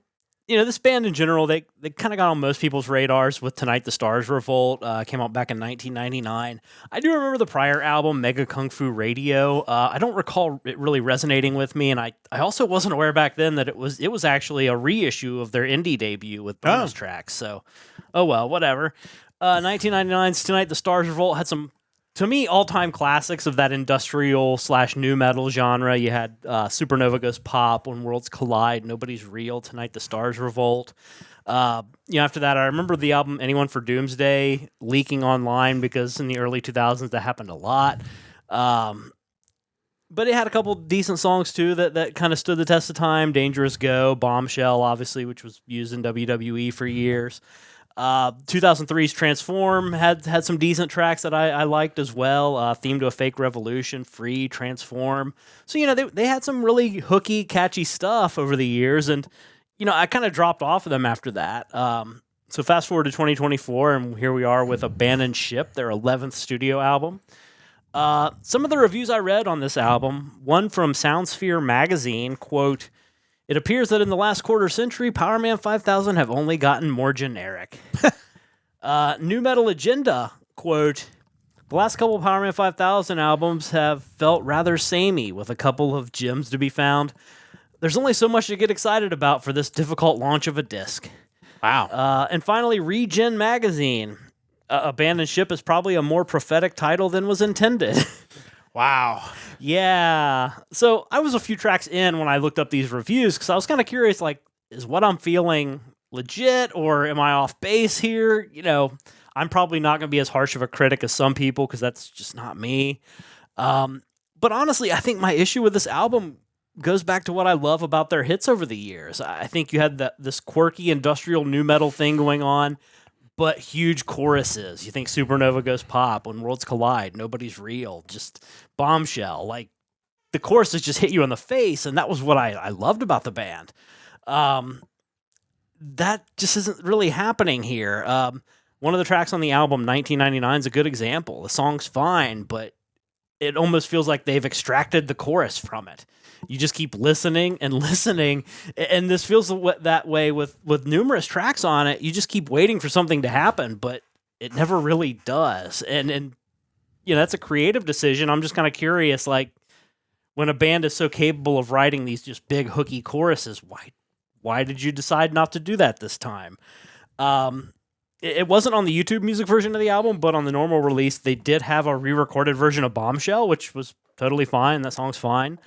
you know, this band in general, they kind of got on most people's radars with Tonight the Stars Revolt. Came out back in 1999. I do remember the prior album, Mega Kung Fu Radio. I don't recall it really resonating with me, and I also wasn't aware back then that it was actually a reissue of their indie debut with bonus tracks. So, oh well, whatever. 1999's Tonight the Stars Revolt had some to me, all-time classics of that industrial / new metal genre. You had Supernova Goes Pop, When Worlds Collide, Nobody's Real, Tonight the Stars Revolt. After that, I remember the album Anyone for Doomsday leaking online because in the early 2000s that happened a lot. But it had a couple decent songs too that kind of stood the test of time. Dangerous Go, Bombshell, obviously, which was used in WWE for years. 2003's Transform had some decent tracks that I liked as well. Theme to a Fake Revolution, Free, Transform. So, they had some really hooky, catchy stuff over the years. And, I kind of dropped off of them after that. So fast forward to 2024, and here we are with Abandoned Ship, their 11th studio album. Some of the reviews I read on this album, one from Soundsphere magazine, quote, "It appears that in the last quarter century, Powerman 5000 have only gotten more generic." New Metal Agenda, quote, "The last couple of Powerman 5000 albums have felt rather samey, with a couple of gems to be found. There's only so much to get excited about for this difficult launch of a disc." Wow. And finally, Regen magazine. Abandoned Ship is probably a more prophetic title than was intended. Wow. Yeah. So I was a few tracks in when I looked up these reviews because I was kind of curious, is what I'm feeling legit or am I off base here? I'm probably not going to be as harsh of a critic as some people because that's just not me. But honestly, I think my issue with this album goes back to what I love about their hits over the years. I think you had this quirky industrial new metal thing going on, but huge choruses. You think Supernova Goes Pop, When Worlds Collide, Nobody's Real, just Bombshell. The choruses just hit you in the face, and that was what I loved about the band. That just isn't really happening here. One of the tracks on the album, 1999, is a good example. The song's fine, but it almost feels like they've extracted the chorus from it. You just keep listening and listening, and this feels that way with numerous tracks on it. You just keep waiting for something to happen, but it never really does. And that's a creative decision. I'm just kind of curious, when a band is so capable of writing these just big hooky choruses, why did you decide not to do that this time? It wasn't on the YouTube music version of the album, but on the normal release, they did have a re-recorded version of Bombshell, which was totally fine. That song's fine.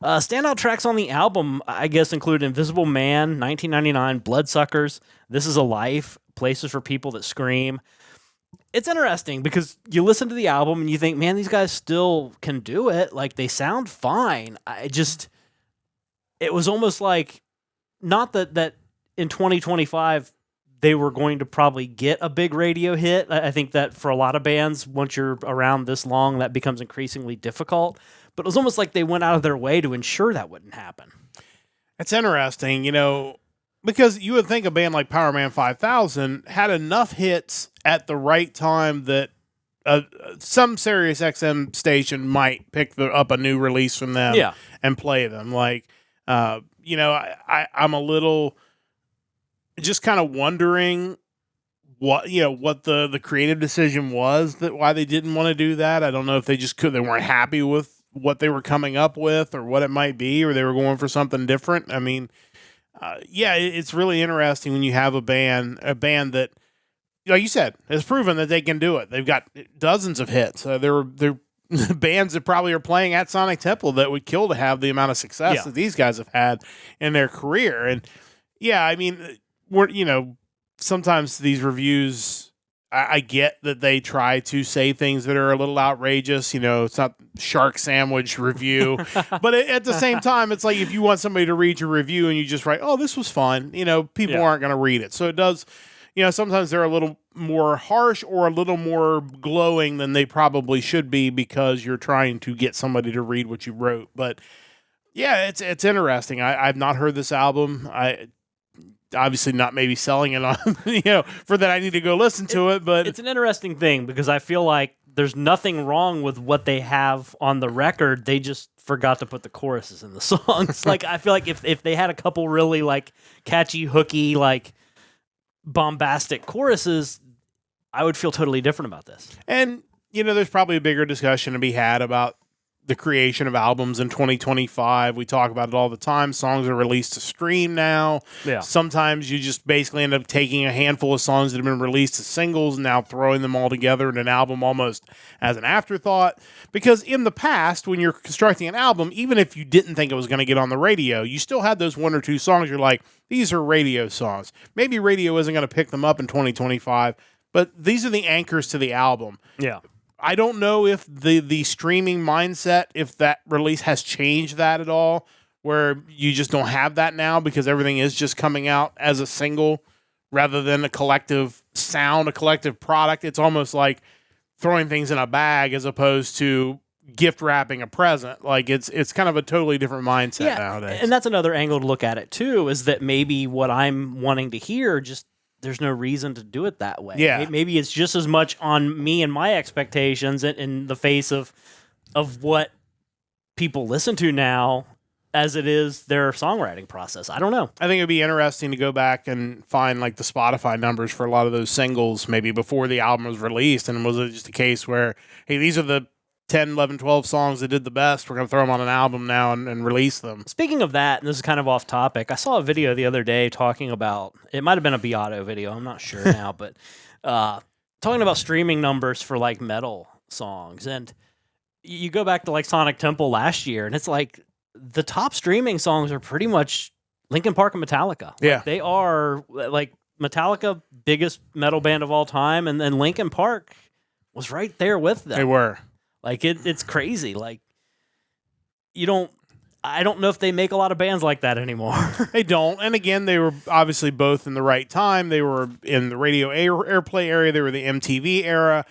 Standout tracks on the album, I guess, include Invisible Man, 1999, Bloodsuckers, This Is a Life, Places for People That Scream. It's interesting because you listen to the album and you think, man, these guys still can do it. They sound fine. It was almost like, not that in 2025 they were going to probably get a big radio hit. I think that for a lot of bands, once you're around this long, that becomes increasingly difficult. But it was almost like they went out of their way to ensure that wouldn't happen. It's interesting, because you would think a band like Powerman 5000 had enough hits at the right time that some Sirius XM station might pick up a new release from them and play them. I'm a little just kind of wondering what the creative decision was why they didn't want to do that. I don't know if they weren't happy with what they were coming up with or what it might be, or they were going for something different. I mean, it's really interesting when you have a band that, like you said, has proven that they can do it. They've got dozens of hits. They're bands that probably are playing at Sonic Temple that would kill to have the amount of success that these guys have had in their career. And sometimes these reviews, I get that they try to say things that are a little outrageous. It's not Shark Sandwich review. But at the same time, it's like if you want somebody to read your review and you just write, oh, this was fun, people aren't going to read it. So it does, sometimes they're a little more harsh or a little more glowing than they probably should be because you're trying to get somebody to read what you wrote. But yeah, it's interesting. I've not heard this album. Obviously not maybe selling it on, for that I need to go listen to it, but it's an interesting thing because I feel like there's nothing wrong with what they have on the record. They just forgot to put the choruses in the songs. I feel like if they had a couple really catchy, hooky, bombastic choruses, I would feel totally different about this. And, there's probably a bigger discussion to be had about the creation of albums in 2025. We talk about it all the time. Songs are released to stream now. Yeah. Sometimes you just basically end up taking a handful of songs that have been released as singles and now throwing them all together in an album almost as an afterthought. Because in the past, when you're constructing an album, even if you didn't think it was going to get on the radio, you still had those one or two songs you're like, these are radio songs. Maybe radio isn't going to pick them up in 2025, but these are the anchors to the album. Yeah. I don't know if the streaming mindset, if that release has changed that at all, where you just don't have that now because everything is just coming out as a single rather than a collective sound, a collective product. It's almost like throwing things in a bag as opposed to gift wrapping a present. Like it's kind of a totally different mindset nowadays. And that's another angle to look at it too, is that maybe what I'm wanting to hear just there's no reason to do it that way. Yeah. Maybe it's just as much on me and my expectations in the face of what people listen to now as it is their songwriting process. I don't know. I think it'd be interesting to go back and find like the Spotify numbers for a lot of those singles maybe before the album was released. And was it just a case where, hey, these are the 10, 11, 12 songs that did the best. We're going to throw them on an album now and release them. Speaking of that, and this is kind of off topic, I saw a video the other day talking about, it might have been a Beato video, I'm not sure now, but talking about streaming numbers for like metal songs. And you go back to like Sonic Temple last year, and it's like the top streaming songs are pretty much Linkin Park and Metallica. Yeah. Like, they are like Metallica, biggest metal band of all time, and then Linkin Park was right there with them. They were. Like it's crazy. Like I don't know if they make a lot of bands like that anymore. They don't. And again, they were obviously both in the right time. They were in the radio airplay area. They were the MTV era.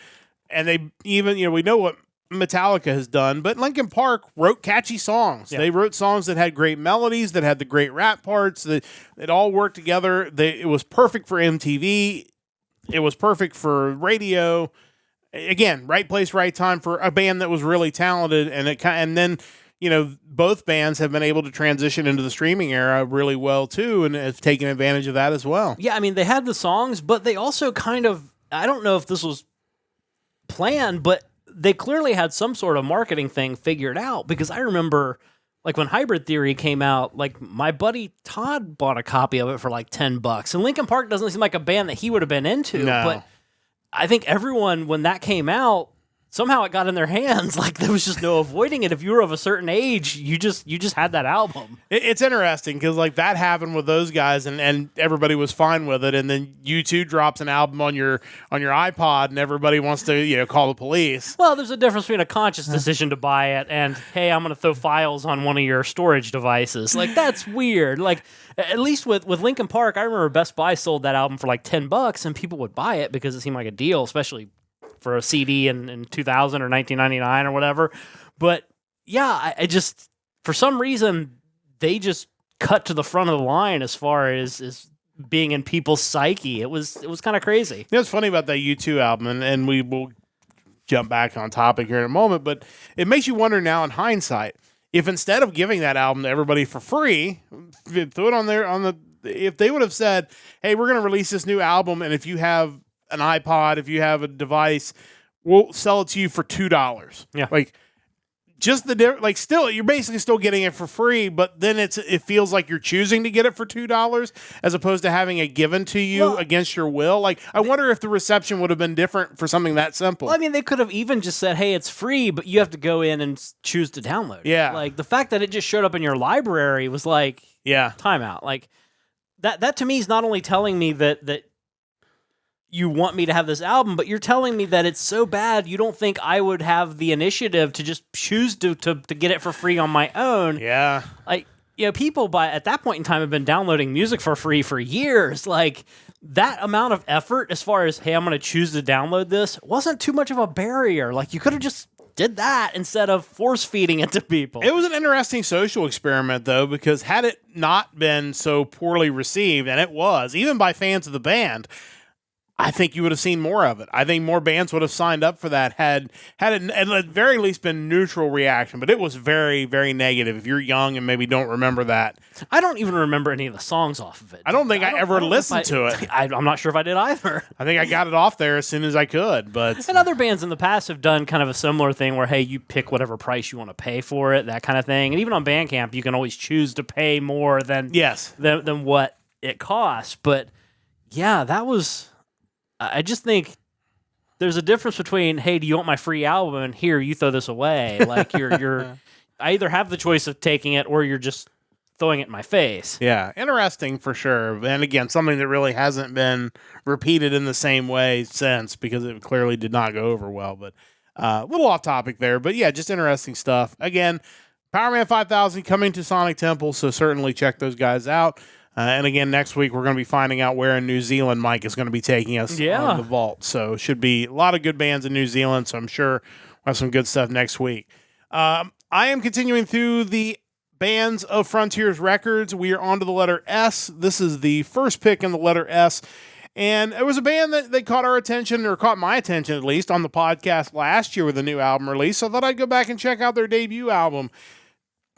And they even, we know what Metallica has done, but Linkin Park wrote catchy songs. Yeah. They wrote songs that had great melodies, that had the great rap parts, that it all worked together. It was perfect for MTV. It was perfect for radio. Again, right place, right time for a band that was really talented, and then both bands have been able to transition into the streaming era really well too, and have taken advantage of that as well. Yeah, I mean they had the songs, but they also kind of, I don't know if this was planned, but they clearly had some sort of marketing thing figured out, because I remember like when Hybrid Theory came out, like my buddy Todd bought a copy of it for like $10, and Linkin Park doesn't seem like a band that he would have been into, no. But I think everyone, when that came out, somehow it got in their hands. Like there was just no avoiding it. If you were of a certain age, you just had that album. It's interesting because like that happened with those guys, and everybody was fine with it. And then U2 drops an album on your iPod, and everybody wants to call the police. Well, there's a difference between a conscious decision to buy it and, hey, I'm going to throw files on one of your storage devices. Like that's weird. Like at least with Linkin Park, I remember Best Buy sold that album for like $10, and people would buy it because it seemed like a deal, especially for a CD in 2000 or 1999 or whatever. But yeah, I just, for some reason, they just cut to the front of the line as far as being in people's psyche. It was kind of crazy. What's funny about that U2 album, and we will jump back on topic here in a moment, but it makes you wonder now in hindsight, if instead of giving that album to everybody for free, throw it on there if they would have said, hey, we're going to release this new album, and if you have an iPod, if you have a device, we'll sell it to you for $2. Yeah. Like just still, you're basically still getting it for free, but then it feels like you're choosing to get it for $2 as opposed to having it given to you against your will. Like, I wonder if the reception would have been different for something that simple. Well, I mean, they could have even just said, hey, it's free, but you have to go in and choose to download it. Yeah. Like the fact that it just showed up in your library was like, yeah, timeout. Like that to me is not only telling me that you want me to have this album, but you're telling me that it's so bad you don't think I would have the initiative to just choose to get it for free on my own. Yeah. Like, people at that point in time have been downloading music for free for years. Like, that amount of effort as far as, hey, I'm going to choose to download this, wasn't too much of a barrier. Like, you could have just did that instead of force feeding it to people. It was an interesting social experiment, though, because had it not been so poorly received, and it was, even by fans of the band, I think you would have seen more of it. I think more bands would have signed up for that had it at the very least been neutral reaction, but it was very, very negative. If you're young and maybe don't remember that. I don't even remember any of the songs off of it. I don't think I ever listened to it. I'm not sure if I did either. I think I got it off there as soon as I could, but... And other bands in the past have done kind of a similar thing where, hey, you pick whatever price you want to pay for it, that kind of thing. And even on Bandcamp, you can always choose to pay more than what it costs. But yeah, that was... I just think there's a difference between, hey, do you want my free album? And here, you throw this away. Like you're I either have the choice of taking it or you're just throwing it in my face. Yeah, interesting for sure. And again, something that really hasn't been repeated in the same way since, because it clearly did not go over well. But a little off topic there. But yeah, just interesting stuff. Again, Powerman 5000 coming to Sonic Temple, so certainly check those guys out. And again, next week, we're going to be finding out where in New Zealand Mike is going to be taking us on the vault. So it should be a lot of good bands in New Zealand, so I'm sure we'll have some good stuff next week. I am continuing through the bands of Frontiers Records. We are on to the letter S. This is the first pick in the letter S. And it was a band that caught our attention, or caught my attention at least, on the podcast last year with a new album release. So I thought I'd go back and check out their debut album.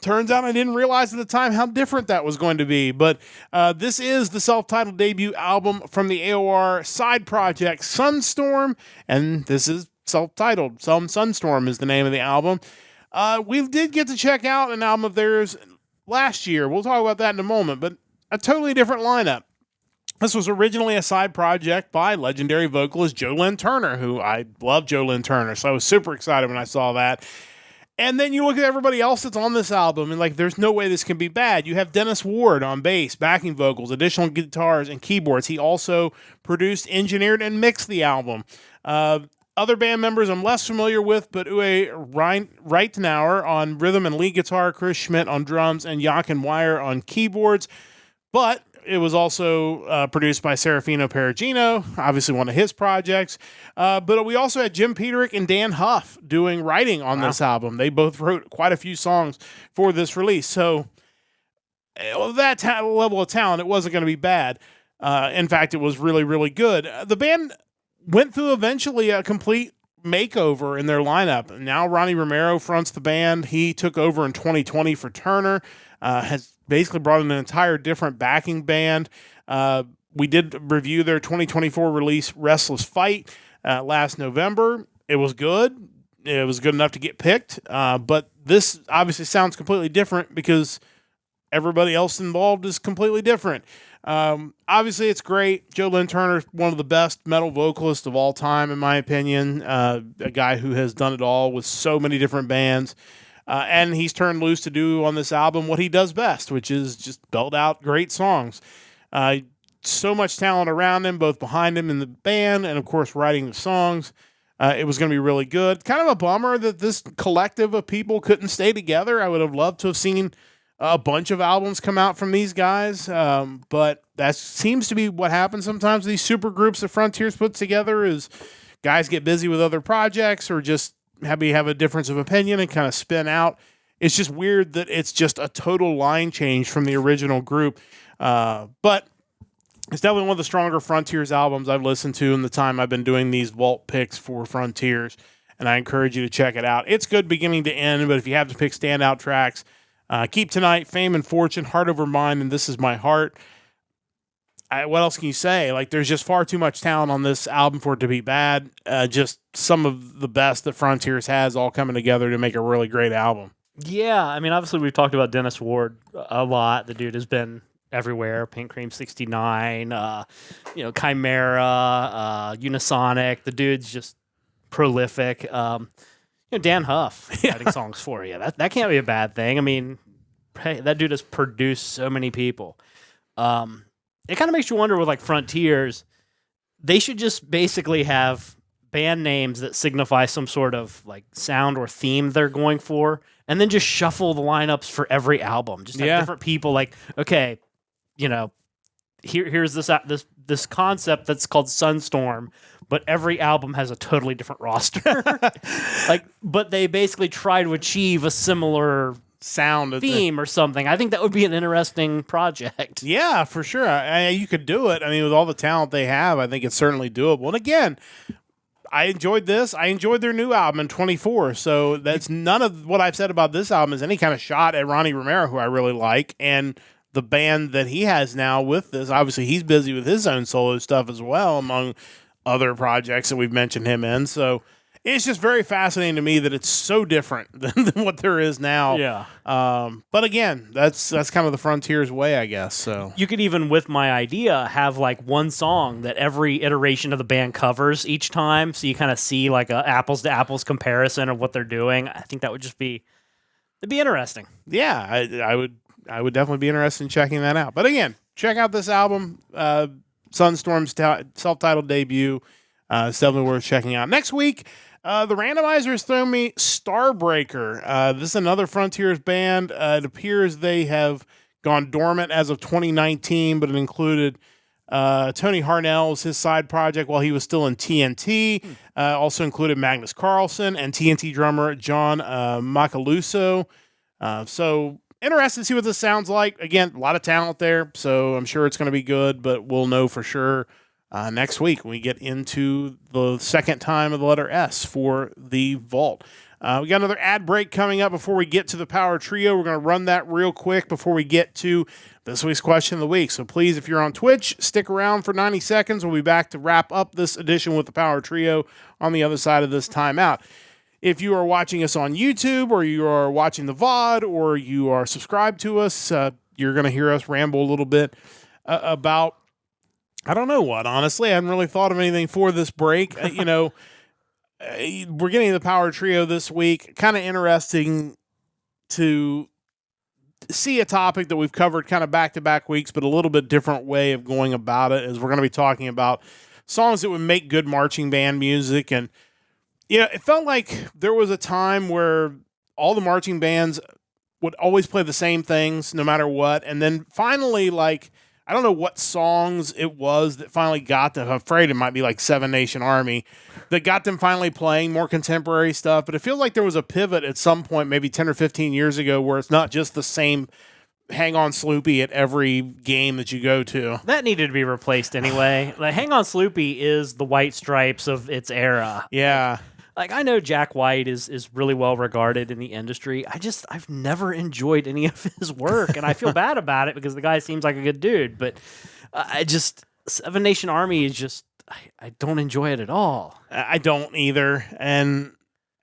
Turns out I didn't realize at the time how different that was going to be. But this is the self-titled debut album from the AOR side project Sunstorm. And this is self-titled. Sunstorm is the name of the album. We did get to check out an album of theirs last year. We'll talk about that in a moment. But a totally different lineup. This was originally a side project by legendary vocalist Joe Lynn Turner, who I love Joe Lynn Turner. So I was super excited when I saw that. And then you look at everybody else that's on this album, and like, there's no way this can be bad. You have Dennis Ward on bass, backing vocals, additional guitars, and keyboards. He also produced, engineered, and mixed the album. Other band members I'm less familiar with, but Uwe Reitenauer on rhythm and lead guitar, Chris Schmidt on drums, and Jochen Weyer on keyboards. But it was also produced by Serafino Perugino, obviously one of his projects. But we also had Jim Peterick and Dan Huff doing writing on this album. They both wrote quite a few songs for this release. So that level of talent, it wasn't going to be bad. In fact, it was really, really good. The band went through eventually a complete makeover in their lineup. Now Ronnie Romero fronts the band. He took over in 2020 for Turner, has basically brought in an entire different backing band. We did review their 2024 release, Restless Fight, last November. It was good. It was good enough to get picked. But this obviously sounds completely different because everybody else involved is completely different. Obviously, it's great. Joe Lynn Turner, one of the best metal vocalists of all time, in my opinion. A guy who has done it all with so many different bands. And he's turned loose to do on this album what he does best, which is just belt out great songs. So much talent around him, both behind him in the band and, of course, writing the songs. It was going to be really good. Kind of a bummer that this collective of people couldn't stay together. I would have loved to have seen a bunch of albums come out from these guys, but that seems to be what happens sometimes. These super groups that Frontiers puts together is guys get busy with other projects or just have a difference of opinion and kind of spin out. It's just weird that it's just a total line change from the original group. But it's definitely one of the stronger Frontiers albums I've listened to in the time I've been doing these vault picks for Frontiers, and I encourage you to check it out. It's good beginning to end, but if you have to pick standout tracks, Keep Tonight, Fame and Fortune, Heart Over Mind, and This Is My Heart. What else can you say? Like, there's just far too much talent on this album for it to be bad. Just some of the best that Frontiers has all coming together to make a really great album. Yeah, I mean, obviously we've talked about Dennis Ward a lot. The dude has been everywhere. Pink Cream 69, Chimera, Unisonic. The dude's just prolific. Dan Huff writing songs for you. That can't be a bad thing. I mean, hey, that dude has produced so many people. It kind of makes you wonder with like Frontiers, they should just basically have band names that signify some sort of like sound or theme they're going for, and then just shuffle the lineups for every album. Just have different people. Like, okay, here's this concept that's called Sunstorm, but every album has a totally different roster. But they basically try to achieve a similar sound theme or something. I think that would be an interesting project. Yeah, for sure. You could do it. I mean, with all the talent they have, I think it's certainly doable. And again, I enjoyed this. I enjoyed their new album in 24. So that's none of what I've said about this album is any kind of shot at Ronnie Romero, who I really like, and the band that he has now with this. Obviously, he's busy with his own solo stuff as well, among other projects that we've mentioned him in. So it's just very fascinating to me that it's so different than what there is now. Yeah. But again, that's kind of the Frontier's way, I guess. So You could even, with my idea, have like one song that every iteration of the band covers each time, so you kind of see like a apples to apples comparison of what they're doing. I think that would just be interesting. yeah, I would definitely be interested in checking that out. But again, check out this album, Sunstorm's self-titled debut. It's definitely worth checking out. Next week, the randomizers throw me Starbreaker. This is another Frontiers band. It appears they have gone dormant as of 2019, but it included Tony Harnell's his side project while he was still in TNT. Also included Magnus Carlson and TNT drummer John Macaluso. So interested to see what this sounds like. Again, a lot of talent there, so I'm sure it's going to be good, but we'll know for sure next week when we get into the second time of the letter S for the Vault. We got another ad break coming up before we get to the Power Trio. We're going to run that real quick before we get to this week's question of the week. So please, if you're on Twitch, stick around for 90 seconds. We'll be back to wrap up this edition with the Power Trio on the other side of this timeout. If you are watching us on YouTube, or you are watching the VOD, or you are subscribed to us, you're going to hear us ramble a little bit about, I don't know what, honestly. I haven't really thought of anything for this break. We're getting the Power Trio this week. Kind of interesting to see a topic that we've covered kind of back-to-back weeks, but a little bit different way of going about it, as we're going to be talking about songs that would make good marching band music. And it felt like there was a time where all the marching bands would always play the same things no matter what. And then finally, I don't know what songs it was that finally got them. I'm afraid it might be like Seven Nation Army that got them finally playing more contemporary stuff. But it feels like there was a pivot at some point, maybe 10 or 15 years ago, where it's not just the same Hang On Sloopy at every game that you go to. That needed to be replaced anyway. Like, Hang On Sloopy is the White Stripes of its era. Yeah. Like, I know Jack White is really well regarded in the industry. I've never enjoyed any of his work, and I feel bad about it because the guy seems like a good dude. But Seven Nation Army is just, I don't enjoy it at all. I don't either. And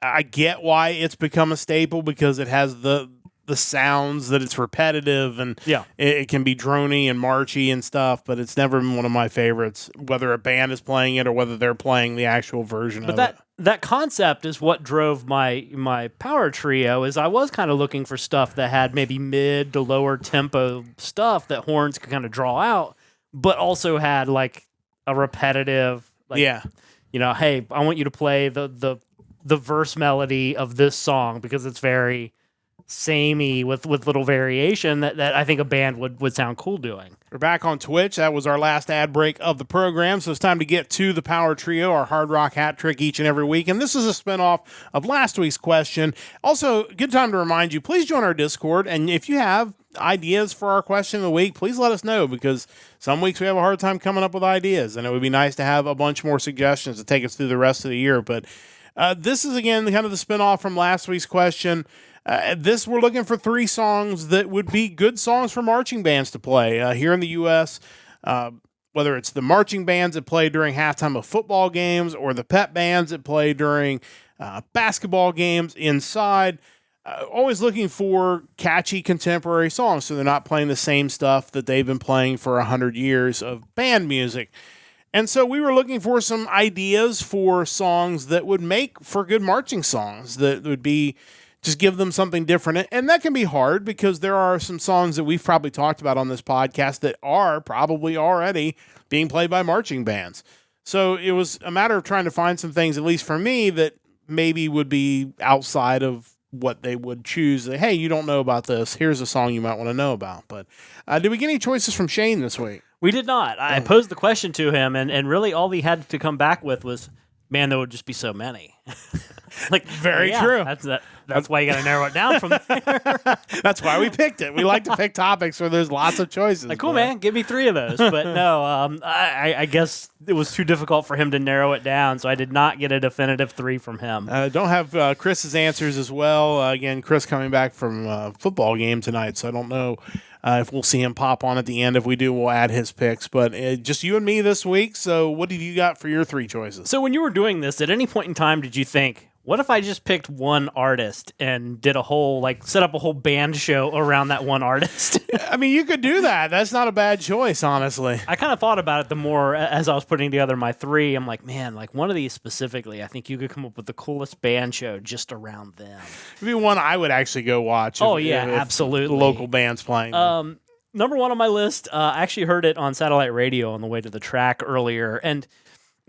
I get why it's become a staple, because it has the sounds that it's repetitive, and it can be drony and marchy and stuff, but it's never been one of my favorites, whether a band is playing it or whether they're playing the actual version of it. That concept is what drove my Power Trio. Is I was kind of looking for stuff that had maybe mid to lower tempo stuff that horns could kind of draw out, but also had like a repetitive, hey, I want you to play the verse melody of this song because it's very samey with little variation that I think a band would sound cool doing. We're back on Twitch. That was our last ad break of the program, so it's time to get to the Power Trio, our hard rock hat trick each and every week. And this is a spinoff of last week's question. Also, good time to remind you, please join our Discord. And if you have ideas for our question of the week, please let us know, because some weeks we have a hard time coming up with ideas, and it would be nice to have a bunch more suggestions to take us through the rest of the year. But this is, again, kind of the spinoff from last week's question. We're looking for 3 songs that would be good songs for marching bands to play here in the U.S., whether it's the marching bands that play during halftime of football games or the pep bands that play during basketball games inside. Always looking for catchy contemporary songs, so they're not playing the same stuff that they've been playing for 100 years of band music. And so we were looking for some ideas for songs that would make for good marching songs, that would be just give them something different. And that can be hard, because there are some songs that we've probably talked about on this podcast that are probably already being played by marching bands. So it was a matter of trying to find some things, at least for me, that maybe would be outside of what they would choose. Hey, you don't know about this. Here's a song you might want to know about. But did we get any choices from Shane this week? We did not. I posed the question to him, and really all he had to come back with was, man, there would just be so many. Very true. That's why you got to narrow it down from there. That's why we picked it. We like to pick topics where there's lots of choices. Like, cool, man, give me 3 of those. But no, I guess it was too difficult for him to narrow it down, so I did not get a definitive 3 from him. Don't have Chris's answers as well. Again, Chris coming back from football game tonight, so I don't know if we'll see him pop on at the end. If we do, we'll add his picks. But just you and me this week. So what did you got for your 3 choices? So when you were doing this, at any point in time, did you think, what if I just picked one artist and did a whole, set up a whole band show around that one artist? I mean, you could do that. That's not a bad choice, honestly. I kind of thought about it the more as I was putting together my 3. I'm like, man, one of these specifically, I think you could come up with the coolest band show just around them. It'd be one I would actually go watch. If absolutely. The local band's playing. Number 1 on my list, I actually heard it on satellite radio on the way to the track earlier, and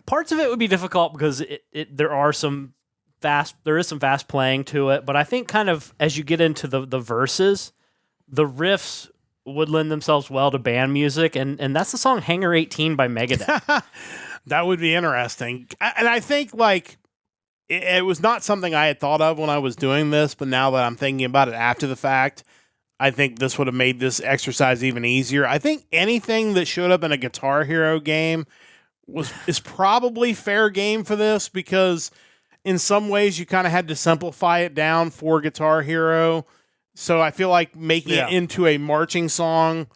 parts of it would be difficult because there is some fast playing to it, but I think kind of as you get into the verses, the riffs would lend themselves well to band music, and that's the song Hangar 18 by Megadeth. That would be interesting. And I think it was not something I had thought of when I was doing this, but now that I'm thinking about it after the fact, I think this would have made this exercise even easier. I think anything that showed up in a Guitar Hero game is probably fair game for this, because in some ways you kind of had to simplify it down for Guitar Hero. So I feel like making it into a marching song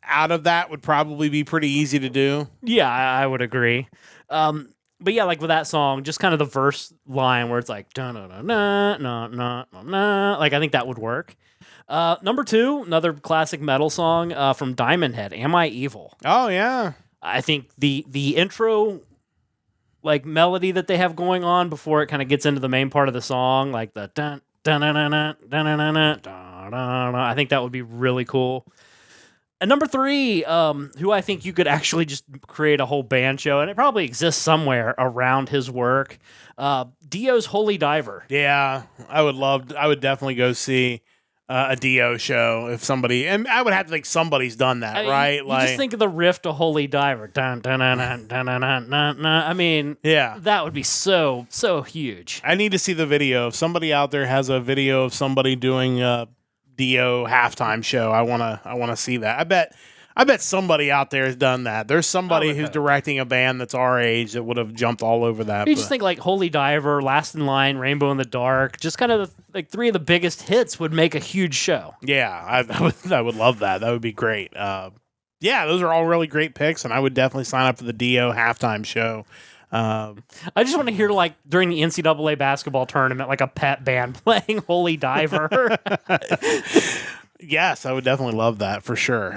out of that would probably be pretty easy to do. Yeah, I would agree. But yeah, with that song, just kind of the verse line where it's like, na na na na na na. I think that would work. Number 2, another classic metal song from Diamond Head, Am I Evil? Oh, yeah. I think the intro melody that they have going on before it kind of gets into the main part of the song, the dun dun dun dun dun dun dun dun dun dun, I think that would be really cool. And number 3, who I think you could actually just create a whole band show, and it probably exists somewhere around his work, Dio's Holy Diver. Yeah, I would definitely go see a Dio show if somebody, and I would have to think somebody's done that, right? You just think of the riff to Holy Diver. Dun, dun, dun, dun, dun, dun, dun, dun, dun. I mean, yeah, that would be so huge. I need to see the video. If somebody out there has a video of somebody doing a Dio halftime show, I wanna see that. I bet somebody out there has done that. There's somebody who's directing a band that's our age that would have jumped all over that. You just think Holy Diver, Last in Line, Rainbow in the Dark, just kind of 3 of the biggest hits would make a huge show. Yeah, I would love that. That would be great. Yeah, those are all really great picks, and I would definitely sign up for the Dio halftime show. I just want to hear during the NCAA basketball tournament, a pep band playing Holy Diver. Yes, I would definitely love that for sure.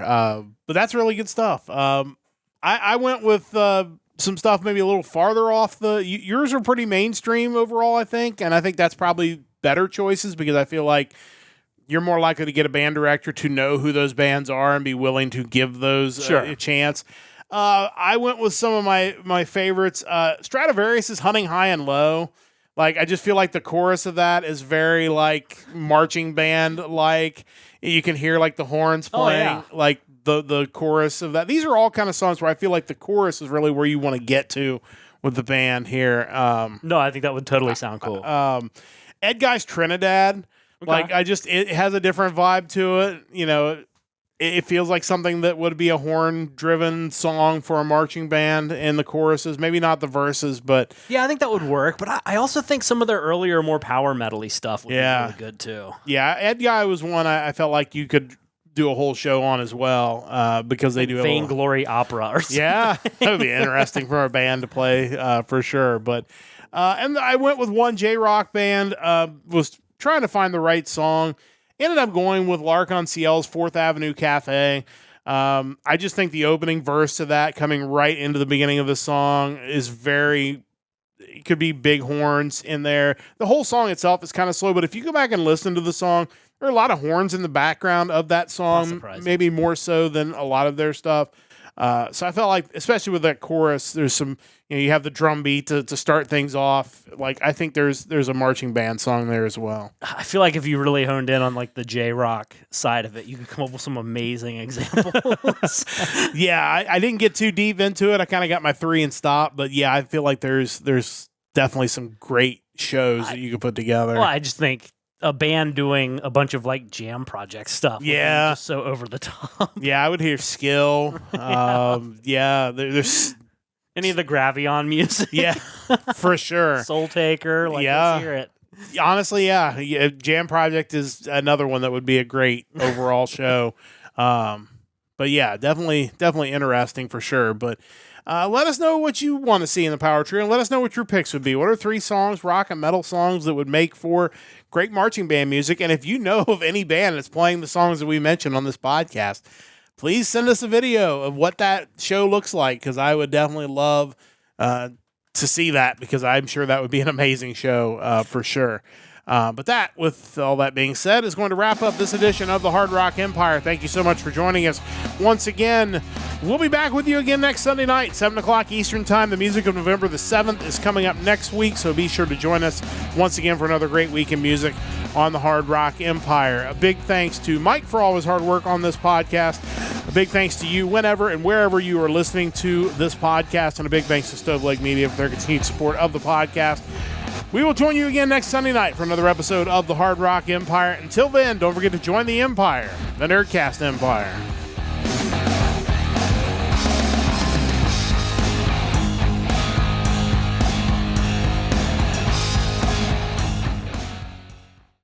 But that's really good stuff. I went with some stuff maybe a little farther off yours are pretty mainstream overall, I think. And I think that's probably better choices, because I feel like you're more likely to get a band director to know who those bands are and be willing to give those a chance. I went with some of my favorites. Stradivarius' Hunting High and Low. I just feel like the chorus of that is very marching band you can hear the horns playing, the chorus of that. These are all kind of songs where I feel like the chorus is really where you want to get to with the band here. No, I think that would totally sound cool. Ed Guy's Trinidad, it has a different vibe to it. It feels like something that would be a horn-driven song for a marching band in the choruses. Maybe not the verses, but... Yeah, I think that would work, but I also think some of their earlier, more power metal-y stuff would be really good, too. Yeah, Ed Guy was one I felt like you could do a whole show on as well, because they do... Vainglory Opera or something. Yeah, that would be interesting for a band to play, for sure. But and I went with one J-Rock band, was trying to find the right song. Ended up going with Lark on Ciel's 4th Avenue Cafe. I just think the opening verse to that coming right into the beginning of the song is it could be big horns in there. The whole song itself is kind of slow, but if you go back and listen to the song, there are a lot of horns in the background of that song, maybe more so than a lot of their stuff. So I felt like, especially with that chorus, there's some, you have the drum beat to start things off. I think there's a marching band song there as well. I feel like if you really honed in on the J-Rock side of it, you could come up with some amazing examples. Yeah, I didn't get too deep into it. I kind of got my 3 and stopped, but yeah, I feel like there's definitely some great shows that you could put together. Well, I just think a band doing a bunch of like jam project stuff. Yeah. Just so over the top. Yeah, I would hear Skill. There's Any of the Gravion music. yeah, for sure. Soul Taker. Like, Yeah. let's hear it. Honestly, yeah, Jam Project is another one that would be a great overall show. But yeah, definitely interesting for sure. But let us know what you want to see in the Power Trio, and let us know what your picks would be. What are 3 songs, rock and metal songs, that would make for great marching band music? And if you know of any band that's playing the songs that we mentioned on this podcast, please send us a video of what that show looks like, because I would definitely love to see that, because I'm sure that would be an amazing show for sure. But that, with all that being said, is going to wrap up this edition of the Hard Rock Empire. Thank you so much for joining us once again. We'll be back with you again next Sunday night, 7 o'clock Eastern Time. The music of November the 7th is coming up next week, so be sure to join us once again for another great week in music on the Hard Rock Empire. A big thanks to Mike for all his hard work on this podcast. A big thanks to you whenever and wherever you are listening to this podcast, and a big thanks to Stoveleg Media for their continued support of the podcast. We will join you again next Sunday night for another episode of the Hard Rock Empire. Until then, don't forget to join the Empire, the Nerdcast Empire.